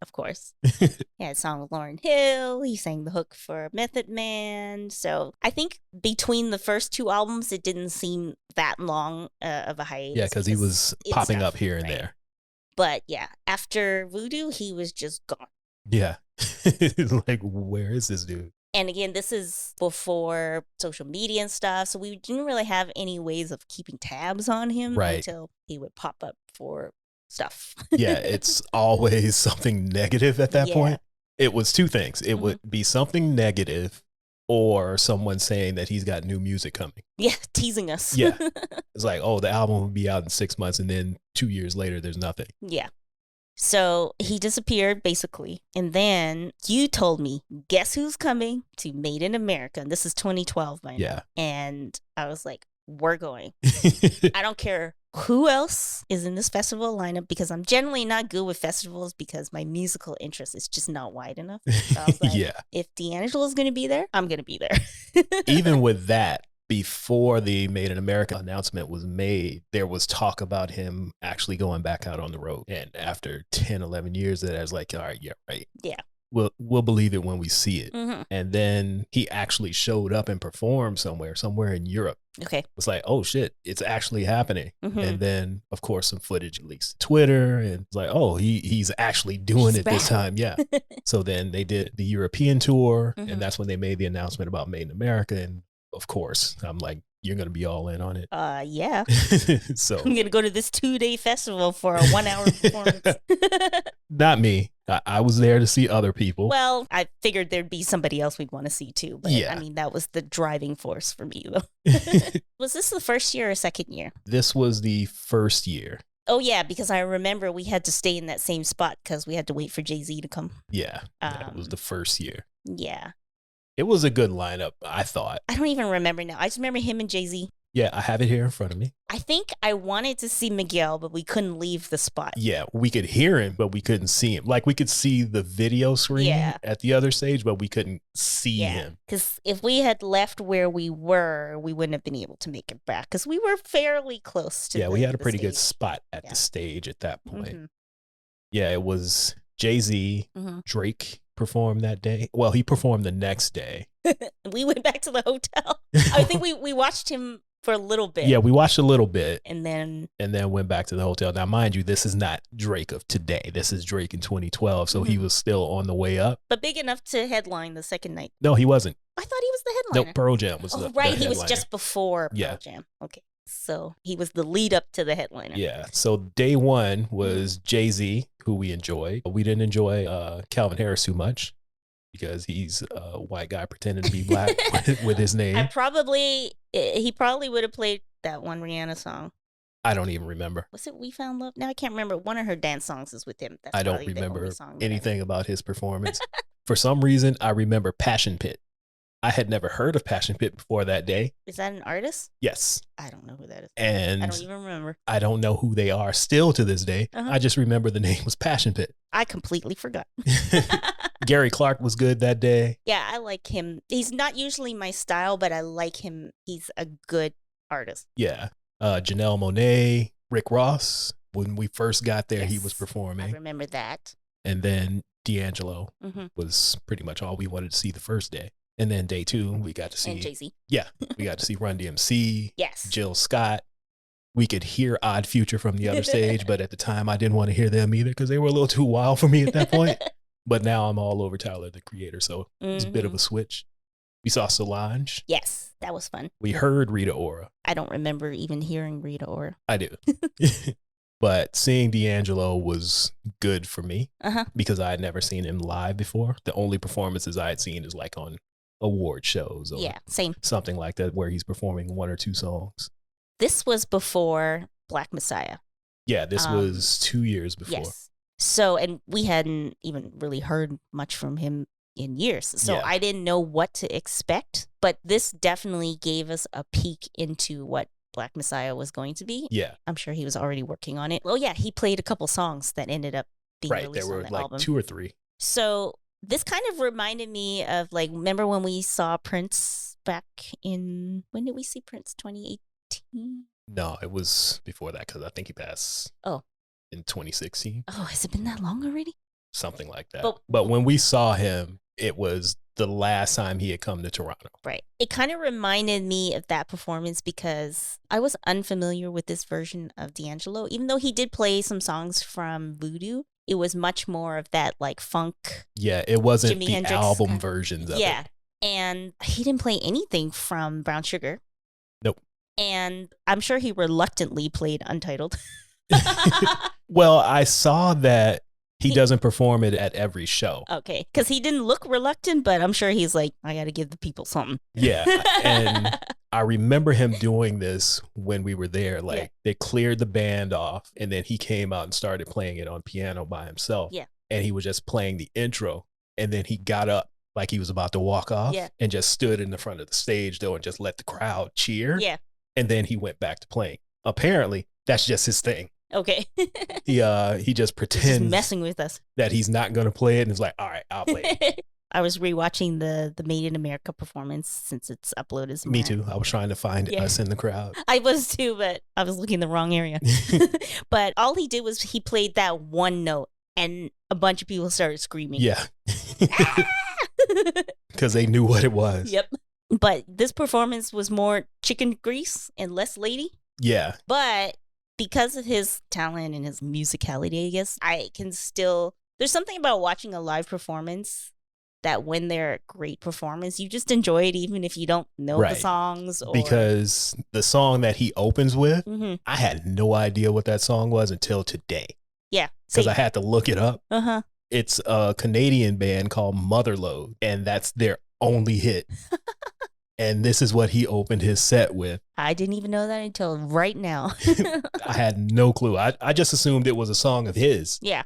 Of course. He had a song with Lauryn Hill. He sang the hook for Method Man. So I think between the first two albums, it didn't seem that long of a hiatus. Yeah, because he was popping up here and there. But yeah, after Voodoo, he was just gone. Yeah. Like, where is this dude? And again, this is before social media and stuff, so we didn't really have any ways of keeping tabs on him until he would pop up for stuff. Yeah, it's always something negative at that point. It was two things. It would be something negative or someone saying that he's got new music coming. Yeah, teasing us. Yeah. It's like, oh, the album will be out in 6 months, and then 2 years later, there's nothing. Yeah. So he disappeared, basically. And then you told me, guess who's coming to Made in America? And this is 2012 by now. Yeah. And I was like, we're going. I don't care who else is in this festival lineup because I'm generally not good with festivals because my musical interest is just not wide enough. So I was like, if D'Angelo is going to be there, I'm going to be there. Even with that, before the Made in America announcement was made, there was talk about him actually going back out on the road. And after 10, 11 years, that I was like, all right, yeah, right. Yeah. We'll believe it when we see it. And then he actually showed up and performed somewhere in Europe. Okay. It's like, oh shit, it's actually happening. And then, of course, some footage leaks to Twitter, and it's like, oh, he's actually doing it this time. Yeah. So then they did the European tour, and that's when they made the announcement about Made in America. And of course, I'm like, you're going to be all in on it. Yeah. So I'm going to go to this 2-day festival for a 1-hour performance. Not me. I was there to see other people. Well, I figured there'd be somebody else we'd want to see too. But I mean, that was the driving force for me, though. Was this the first year or second year? This was the first year. Oh, yeah, because I remember we had to stay in that same spot because we had to wait for Jay-Z to come. Yeah, it was the first year. Yeah. It was a good lineup, I thought. I don't even remember now. I just remember him and Jay-Z. Yeah, I have it here in front of me. I think I wanted to see Miguel, but we couldn't leave the spot. Yeah, we could hear him, but we couldn't see him. Like, we could see the video screen at the other stage, but we couldn't see him. Because if we had left where we were, we wouldn't have been able to make it back. Because we were fairly close to we had a pretty good spot at the stage at that point. Yeah, it was Jay-Z, Drake performed that day. Well, he performed the next day. We went back to the hotel. I think we watched him for a little bit. Yeah, we watched a little bit. And then went back to the hotel. Now, mind you, this is not Drake of today. This is Drake in 2012. So he was still on the way up. But big enough to headline the second night. No, he wasn't. I thought he was the headliner. No, Pearl Jam was the right. the He was just before Pearl Jam. Okay. So he was the lead up to the headliner. Yeah. So day one was Jay-Z, who we enjoyed. We didn't enjoy Calvin Harris too much because he's a white guy pretending to be black with his name. He probably would have played that one Rihanna song. I don't even remember. Was it We Found Love? Now I can't remember. One of her dance songs is with him. That's I don't remember anything about his performance. For some reason, I remember Passion Pit. I had never heard of Passion Pit before that day. Is that an artist? Yes. I don't know who that is. And I don't even remember. I don't know who they are still to this day. I just remember the name was Passion Pit. I completely forgot. Gary Clark was good that day. Yeah, I like him. He's not usually my style, but I like him. He's a good artist. Yeah. Janelle Monáe, Rick Ross. When we first got there, he was performing. I remember that. And then D'Angelo was pretty much all we wanted to see the first day. And then day 2, we got to see. And Jay-Z. Yeah. We got to see Run DMC. Yes. Jill Scott. We could hear Odd Future from the other stage, but at the time I didn't want to hear them either because they were a little too wild for me at that point. But now I'm all over Tyler, the Creator. So it's a bit of a switch. We saw Solange. Yes, that was fun. We heard Rita Ora. I don't remember even hearing Rita Ora. I do. But seeing D'Angelo was good for me because I had never seen him live before. The only performances I had seen is like on award shows or same. Something like that where he's performing 1 or 2 songs. This was before Black Messiah. Yeah, this was 2 years before. Yes. So, and we hadn't even really heard much from him in years. So I didn't know what to expect, but this definitely gave us a peek into what Black Messiah was going to be. Yeah. I'm sure he was already working on it. Well, yeah, he played a couple songs that ended up being released there were on the like album. 2 or 3. So this kind of reminded me of like, remember when we saw Prince back in, when did we see Prince? 2018? No, it was before that because I think he passed in 2016. Oh, has it been that long already? Something like that. But when we saw him, it was the last time he had come to Toronto. Right. It kind of reminded me of that performance because I was unfamiliar with this version of D'Angelo. Even though he did play some songs from Voodoo, it was much more of that like funk. Yeah, it wasn't Jimi the Hendrix album versions of it. Yeah. And he didn't play anything from Brown Sugar. Nope. And I'm sure he reluctantly played Untitled. Well, I saw that he doesn't perform it at every show. Okay. Because he didn't look reluctant, but I'm sure he's like, I got to give the people something. Yeah. And I remember him doing this when we were there. Like they cleared the band off and then he came out and started playing it on piano by himself. Yeah. And he was just playing the intro. And then he got up like he was about to walk off and just stood in the front of the stage though and just let the crowd cheer. Yeah. And then he went back to playing. Apparently, that's just his thing. Okay. He just pretends just messing with us that he's not going to play it and is like, all right, I'll play it. I was rewatching the Made in America performance since it's uploaded somewhere. Me too. I was trying to find us in the crowd. I was too, but I was looking in the wrong area. But all he did was he played that one note and a bunch of people started screaming. Yeah. Because they knew what it was. Yep. But this performance was more chicken grease and less lady. Yeah. But because of his talent and his musicality, I guess, I can still... There's something about watching a live performance that when they're a great performance, you just enjoy it even if you don't know the songs. Or... Because the song that he opens with, I had no idea what that song was until today. Yeah. Because I had to look it up. It's a Canadian band called Motherload, and that's their only hit. And this is what he opened his set with. I didn't even know that until right now. I had no clue. I just assumed it was a song of his. Yeah.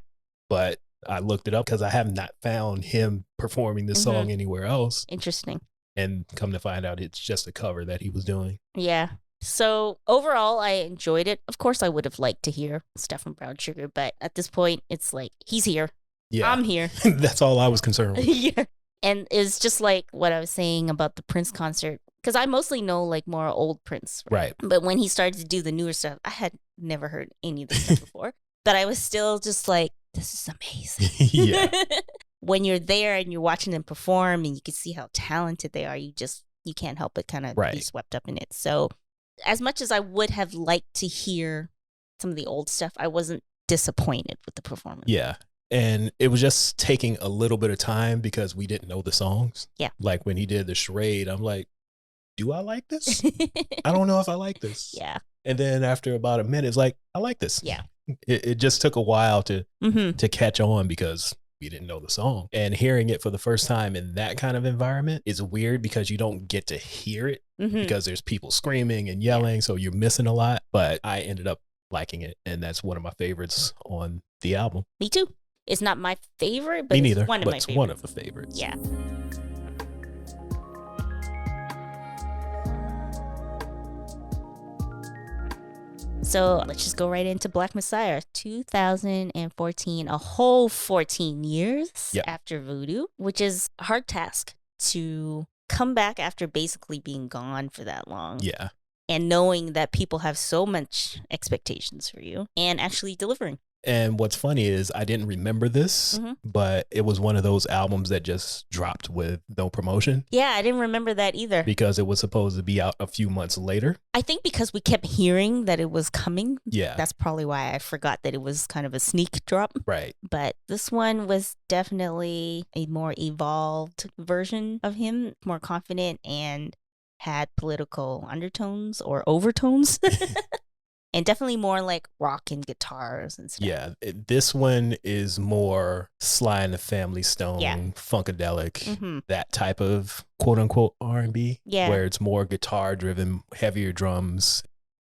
But I looked it up because I have not found him performing this song anywhere else. Interesting. And come to find out, it's just a cover that he was doing. Yeah. So overall, I enjoyed it. Of course, I would have liked to hear stuff from Brown Sugar, but at this point, it's like, he's here. Yeah. I'm here. That's all I was concerned with. Yeah. And it's just like what I was saying about the Prince concert, because I mostly know like more old Prince. Right. But when he started to do the newer stuff, I had never heard any of this stuff before. But I was still just like, this is amazing. Yeah. When you're there and you're watching them perform and you can see how talented they are, you can't help but kind of be swept up in it. So as much as I would have liked to hear some of the old stuff, I wasn't disappointed with the performance. Yeah. And it was just taking a little bit of time because we didn't know the songs. Yeah. Like when he did the charade, I'm like, do I like this? I don't know if I like this. Yeah. And then after about a minute, it's like, I like this. Yeah. It just took a while to catch on because we didn't know the song. And hearing it for the first time in that kind of environment is weird because you don't get to hear it because there's people screaming and yelling. So you're missing a lot. But I ended up liking it. And that's one of my favorites on the album. Me too. It's not my favorite, but Me neither, it's one of my it's favorites. One of the favorites. Yeah. So let's just go right into Black Messiah. 2014, a whole 14 years after Voodoo, which is a hard task to come back after basically being gone for that long. Yeah. And knowing that people have so much expectations for you and actually delivering. And what's funny is I didn't remember this, but it was one of those albums that just dropped with no promotion. Yeah, I didn't remember that either. Because it was supposed to be out a few months later. I think because we kept hearing that it was coming. Yeah. That's probably why I forgot that it was kind of a sneak drop. Right. But this one was definitely a more evolved version of him, more confident, and had political undertones or overtones. And definitely more like rock and guitars and stuff. Yeah, this one is more Sly and the Family Stone, funkadelic, that type of quote unquote R&B, where it's more guitar driven, heavier drums.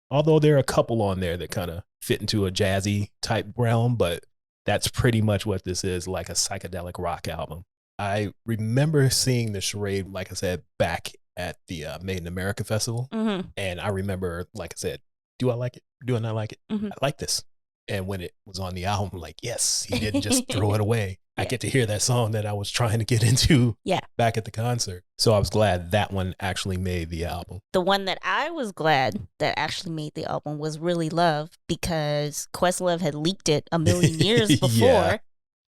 Although there are a couple on there that kind of fit into a jazzy type realm, but that's pretty much what this is, like a psychedelic rock album. I remember seeing the charade, like I said, back at the Made in America Festival. And I remember, like I said, do I like it? Do I not like it? I like this. And when it was on the album, I'm like, yes, he didn't just throw it away. I get to hear that song that I was trying to get into back at the concert. So I was glad that one actually made the album. The one that I was glad that actually made the album was Really Love, because Questlove had leaked it a million years before.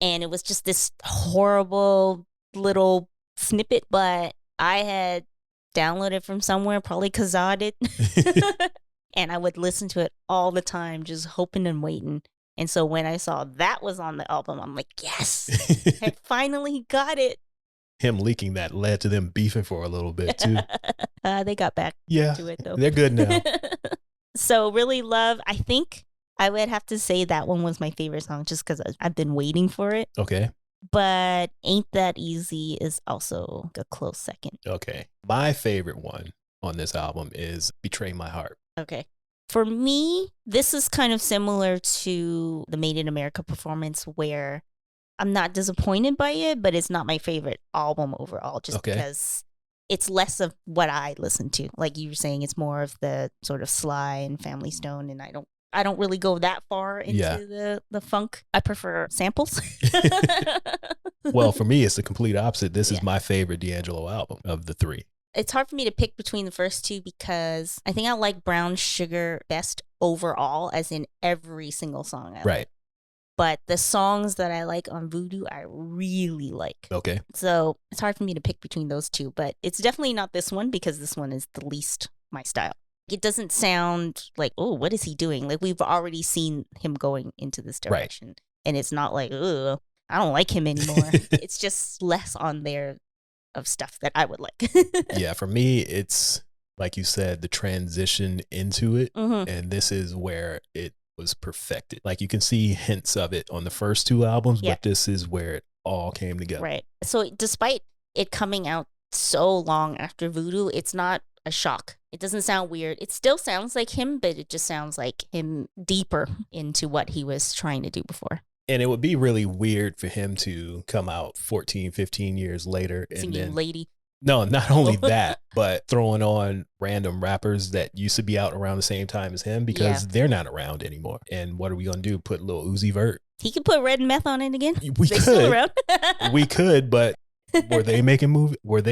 And it was just this horrible little snippet, but I had downloaded from somewhere, probably Kaza'd it. And I would listen to it all the time, just hoping and waiting. And so when I saw that was on the album, I'm like, yes, I finally got it. Him leaking that led to them beefing for a little bit, too. They got back to it, though. They're good now. So Really Love, I think I would have to say that one was my favorite song just because I've been waiting for it. Okay. But Ain't That Easy is also a close second. Okay. My favorite one on this album is Betray My Heart. Okay. For me, this is kind of similar to the Made in America performance, where I'm not disappointed by it, but it's not my favorite album overall, just because it's less of what I listen to. Like you were saying, it's more of the sort of Sly and Family Stone, and I don't really go that far into the funk. I prefer samples. Well, for me, it's the complete opposite. This is my favorite D'Angelo album of the three. It's hard for me to pick between the first two because I think I like Brown Sugar best overall, as in every single song I like. But the songs that I like on Voodoo, I really like. Okay. So it's hard for me to pick between those two, but it's definitely not this one because this one is the least my style. It doesn't sound like, oh, what is he doing? Like, we've already seen him going into this direction. And it's not like, oh, I don't like him anymore. It's just less on there of stuff that I would like. Yeah, for me, it's like you said, the transition into it. And this is where it was perfected. Like, you can see hints of it on the first two albums, but this is where it all came together. Right. So despite it coming out so long after Voodoo, it's not a shock. It doesn't sound weird. It still sounds like him, but it just sounds like him deeper into what he was trying to do before. And it would be really weird for him to come out 14, 15 years later. And singing then, Lady. No, not only that, but throwing on random rappers that used to be out around the same time as him because they're not around anymore. And what are we going to do? Put Lil Uzi Vert? He could put Red and Meth on it again. We could. Still around? We could, but were they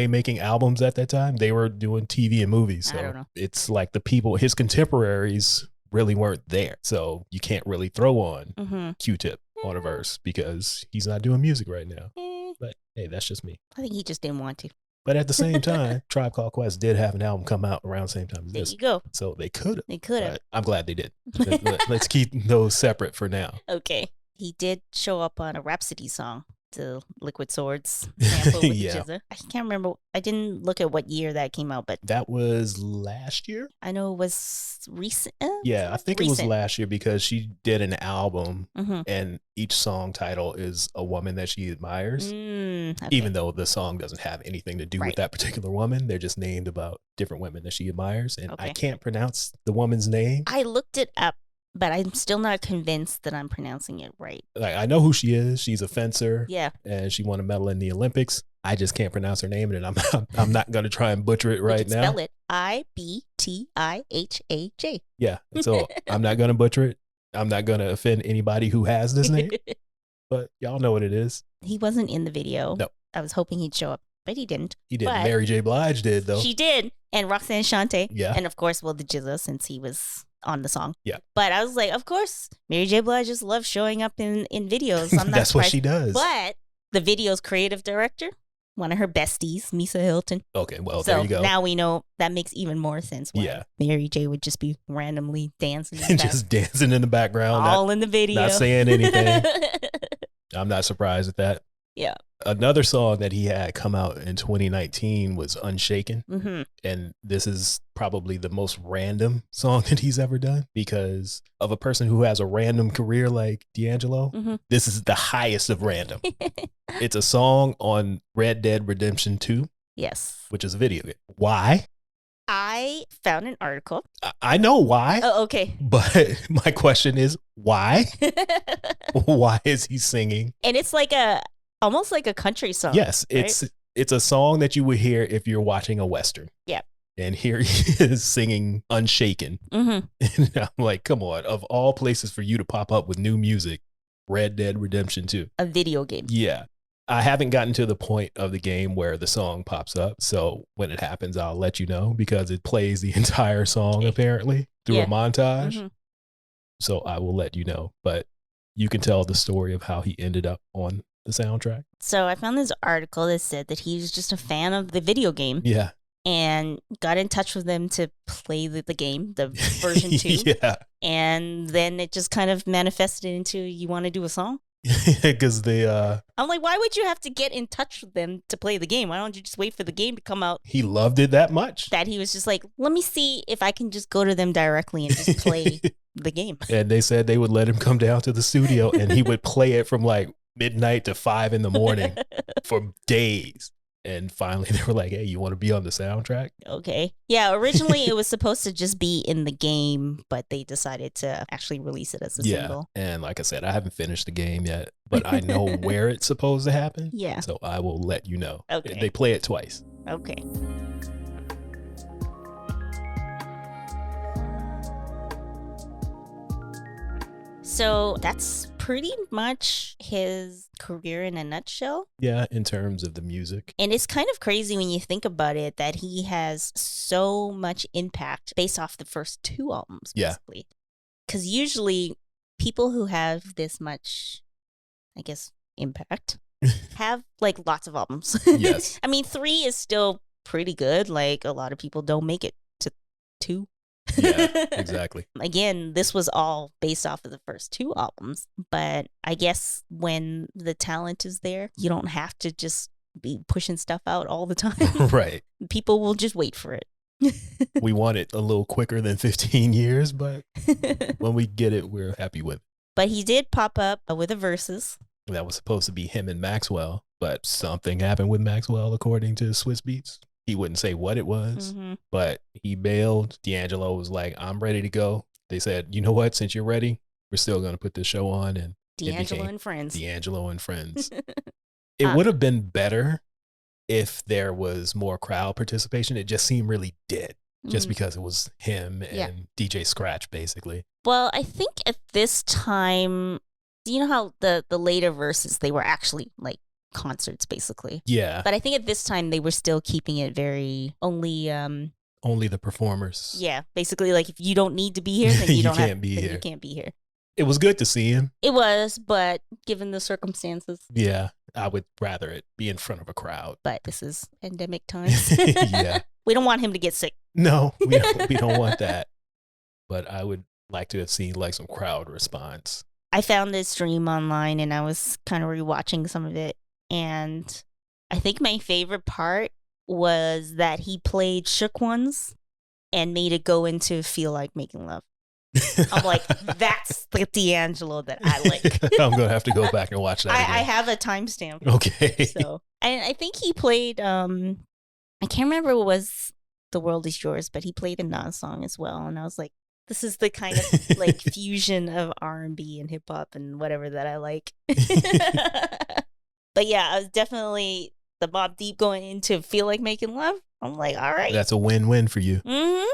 making albums at that time? They were doing TV and movies. So I don't know. It's like the people, his contemporaries really weren't there. So you can't really throw on Q-Tip on a verse because he's not doing music right now. But hey, that's just me. I think he just didn't want to. But at the same time, Tribe Called Quest did have an album come out around the same time as this. There you go. So they could have. They could have. I'm glad they did. Let's keep those separate for now. Okay. He did show up on a Rhapsody song, the Liquid Swords sample with Jizza. I can't remember. I didn't look at what year that came out, but that was last year. I know it was recent. Yeah, I think it was last year because she did an album and each song title is a woman that she admires. Even though the song doesn't have anything to do with that particular woman. They're just named about different women that she admires. And I can't pronounce the woman's name. I looked it up, but I'm still not convinced that I'm pronouncing it right. Like, I know who she is. She's a fencer. Yeah. And she won a medal in the Olympics. I just can't pronounce her name, and I'm not going to try and butcher it right now. Spell it Ibtihaj. Yeah. So I'm not going to butcher it. I'm not going to offend anybody who has this name. But y'all know what it is. He wasn't in the video. No. I was hoping he'd show up, but he didn't. He didn't. Mary J. Blige did, though. She did. And Roxanne Shante. Yeah. And of course, the Jizza, since he was on the song. Yeah. But I was like, of course, Mary J. Blige just loves showing up in videos. I'm not That's what surprised. she does. But the video's creative director, one of her besties, Misa Hilton. Okay, well, So there you go. now we know that makes even more sense. Why Mary J. would just be randomly dancing. And just dancing in the background. All in the video. Not saying anything. I'm not surprised at that. Yeah. Another song that he had come out in 2019 was Unshaken. Mm-hmm. And this is probably the most random song that he's ever done because of a person who has a random career like D'Angelo. Mm-hmm. This is the highest of random. It's a song on Red Dead Redemption 2. Yes. Which is a video game. Why? I found an article. I know why. Oh, okay. But my question is, why? Why is he singing? And it's like almost like a country song. Yes, right? it's a song that you would hear if you're watching a Western. Yeah. And here he is singing Unshaken. Mm-hmm. And I'm like, come on, of all places for you to pop up with new music, Red Dead Redemption 2. A video game. Yeah. I haven't gotten to the point of the game where the song pops up. So when it happens, I'll let you know because it plays the entire song apparently through a montage. Mm-hmm. So I will let you know. But you can tell the story of how he ended up on the soundtrack. So I found this article that said that he was just a fan of the video game. Yeah. And got in touch with them to play the game, the version 2. Yeah. And then it just kind of manifested into, you want to do a song? Because I'm like, why would you have to get in touch with them to play the game? Why don't you just wait for the game to come out? He loved it that much. That he was just like, let me see if I can just go to them directly and just play the game. And they said they would let him come down to the studio and he would play it from like midnight to 5 a.m. for days. And finally they were like, hey, you want to be on the soundtrack? Okay. Yeah, originally it was supposed to just be in the game, but they decided to actually release it as a single. And like I said, I haven't finished the game yet, but I know where it's supposed to happen. Yeah. So I will let you know. Okay. They play it twice. Okay. So that's pretty much his career in a nutshell. Yeah, in terms of the music. And it's kind of crazy when you think about it that he has so much impact based off the first 2 albums, basically. Because usually people who have this much, I guess, impact have like lots of albums. Yes. I mean, 3 is still pretty good. Like a lot of people don't make it to 2. Yeah, exactly. Again, this was all based off of the first 2 albums, but I guess when the talent is there, you don't have to just be pushing stuff out all the time. Right. People will just wait for it. We want it a little quicker than 15 years, but when we get it, we're happy with it. But he did pop up with a verses. That was supposed to be him and Maxwell, but something happened with Maxwell, according to Swiss Beats. He wouldn't say what it was, but he bailed. D'Angelo was like, I'm ready to go. They said, you know what? Since you're ready, we're still going to put this show on. And D'Angelo and Friends. D'Angelo and Friends. It would have been better if there was more crowd participation. It just seemed really dead just because it was him and DJ Scratch, basically. Well, I think at this time, you know how the later verses, they were actually like concerts basically. Yeah. But I think at this time they were still keeping it very only the performers. Yeah, basically like if you don't need to be here, then you can't be here. It was good to see him. It was, but given the circumstances. Yeah, I would rather it be in front of a crowd. But this is pandemic times. Yeah. We don't want him to get sick. No, we don't want that. But I would like to have seen like some crowd response. I found this stream online and I was kind of rewatching some of it. And I think my favorite part was that he played Shook Ones and made it go into Feel Like Making Love. I'm like, that's the D'Angelo that I like. I'm going to have to go back and watch that again. I have a timestamp. Okay. So, and I think he played, I can't remember what was The World Is Yours, but he played a Nas song as well. And I was like, this is the kind of like fusion of R&B and hip hop and whatever that I like. But yeah, I was definitely the Mobb Deep going into Feel Like Making Love. I'm like, all right. That's a win-win for you. Mm-hmm.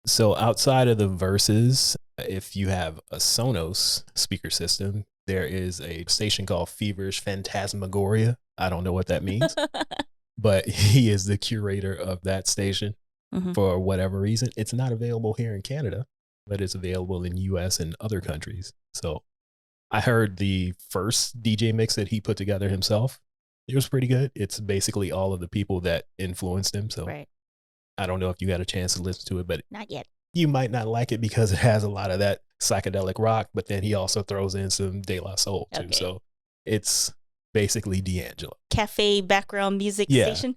So outside of the verses, if you have a Sonos speaker system, there is a station called Feverish Phantasmagoria. I don't know what that means, but he is the curator of that station. for whatever reason. It's not available here in Canada, but it's available in US and other countries. So I heard the first DJ mix that he put together himself. It was pretty good. It's basically all of the people that influenced him. So I don't know if you got a chance to listen to it, but not yet. You might not like it because it has a lot of that psychedelic rock, but then he also throws in some De La Soul too. So it's basically D'Angelo. Cafe background music station.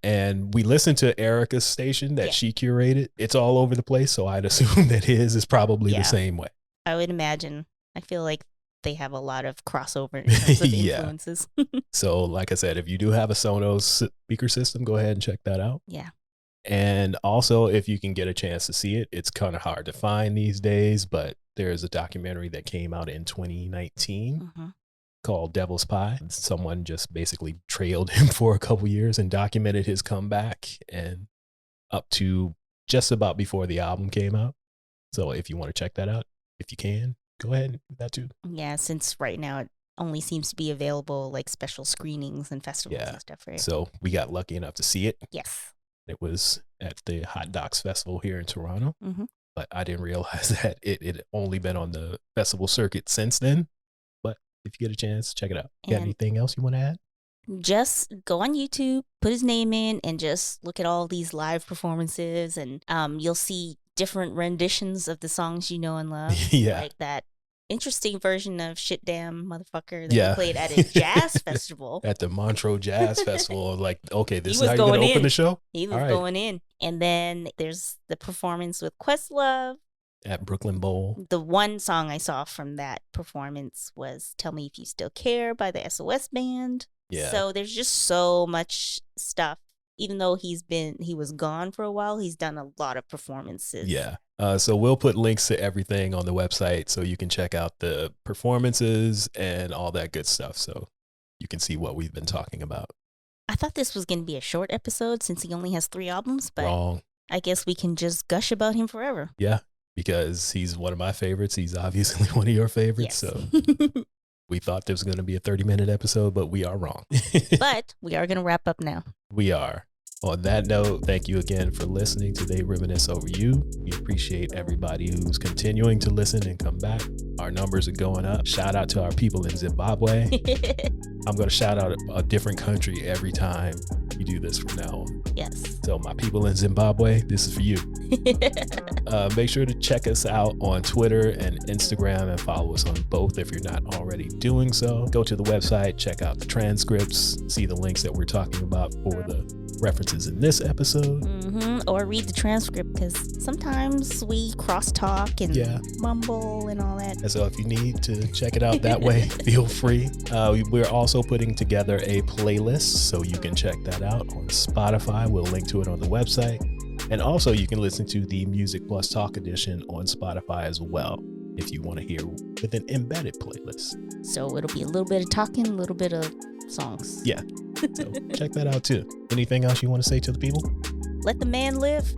And we listened to Erica's station that she curated. It's all over the place. So I'd assume that his is probably the same way. I would imagine. I feel like they have a lot of crossover in terms of influences. So like I said, if you do have a Sonos speaker system, go ahead and check that out. Yeah. And also, if you can get a chance to see it, it's kind of hard to find these days, but there's a documentary that came out in 2019 called Devil's Pie. Someone just basically trailed him for a couple years and documented his comeback and up to just about before the album came out. So if you want to check that out, if you can, go ahead and do that too. Yeah, since right now it only seems to be available like special screenings and festivals and stuff, right? So we got lucky enough to see it. Yes. It was at the Hot Docs Festival here in Toronto, but I didn't realize that it had only been on the festival circuit since then. But if you get a chance, check it out. Got anything else you want to add? Just go on YouTube, put his name in, and just look at all these live performances, and you'll see different renditions of the songs you know and love. Like that interesting version of Shit Damn Motherfucker that he played at a jazz festival. At the Montreux Jazz Festival. Like, okay, this is how you're going to open the show? He was going in. And then there's the performance with Questlove. At Brooklyn Bowl. The one song I saw from that performance was Tell Me If You Still Care by the SOS Band. Yeah. So there's just so much stuff. Even though he was gone for a while, he's done a lot of performances. Yeah. So we'll put links to everything on the website so you can check out the performances and all that good stuff. So you can see what we've been talking about. I thought this was going to be a short episode since he only has 3 albums, but Wrong. I guess we can just gush about him forever. Yeah, because he's one of my favorites. He's obviously one of your favorites. Yes. So we thought there was going to be a 30-minute episode, but we are wrong. But we are going to wrap up now. We are. On that note, thank you again for listening to They Reminisce Over You. We appreciate everybody who's continuing to listen and come back. Our numbers are going up. Shout out to our people in Zimbabwe. I'm going to shout out a different country every time we do this from now on. Yes. So my people in Zimbabwe, this is for you. Make sure to check us out on Twitter and Instagram and follow us on both if you're not already doing so. Go to the website, check out the transcripts, see the links that we're talking about for the references in this episode. Or read the transcript because sometimes we crosstalk and mumble and all that. And so if you need to check it out that way, feel free. We're also putting together a playlist, so you can check that out on Spotify. We'll link to it on the website. And also you can listen to the Music Plus Talk edition on Spotify as well, if you want to hear with an embedded playlist. So it'll be a little bit of talking, a little bit of songs. Yeah. So check that out too. Anything else you want to say to the people? Let the man live.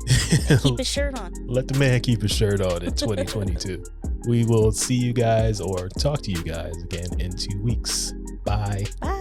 And keep his shirt on. Let the man keep his shirt on in 2022. We will see you guys or talk to you guys again in 2 weeks. Bye. Bye.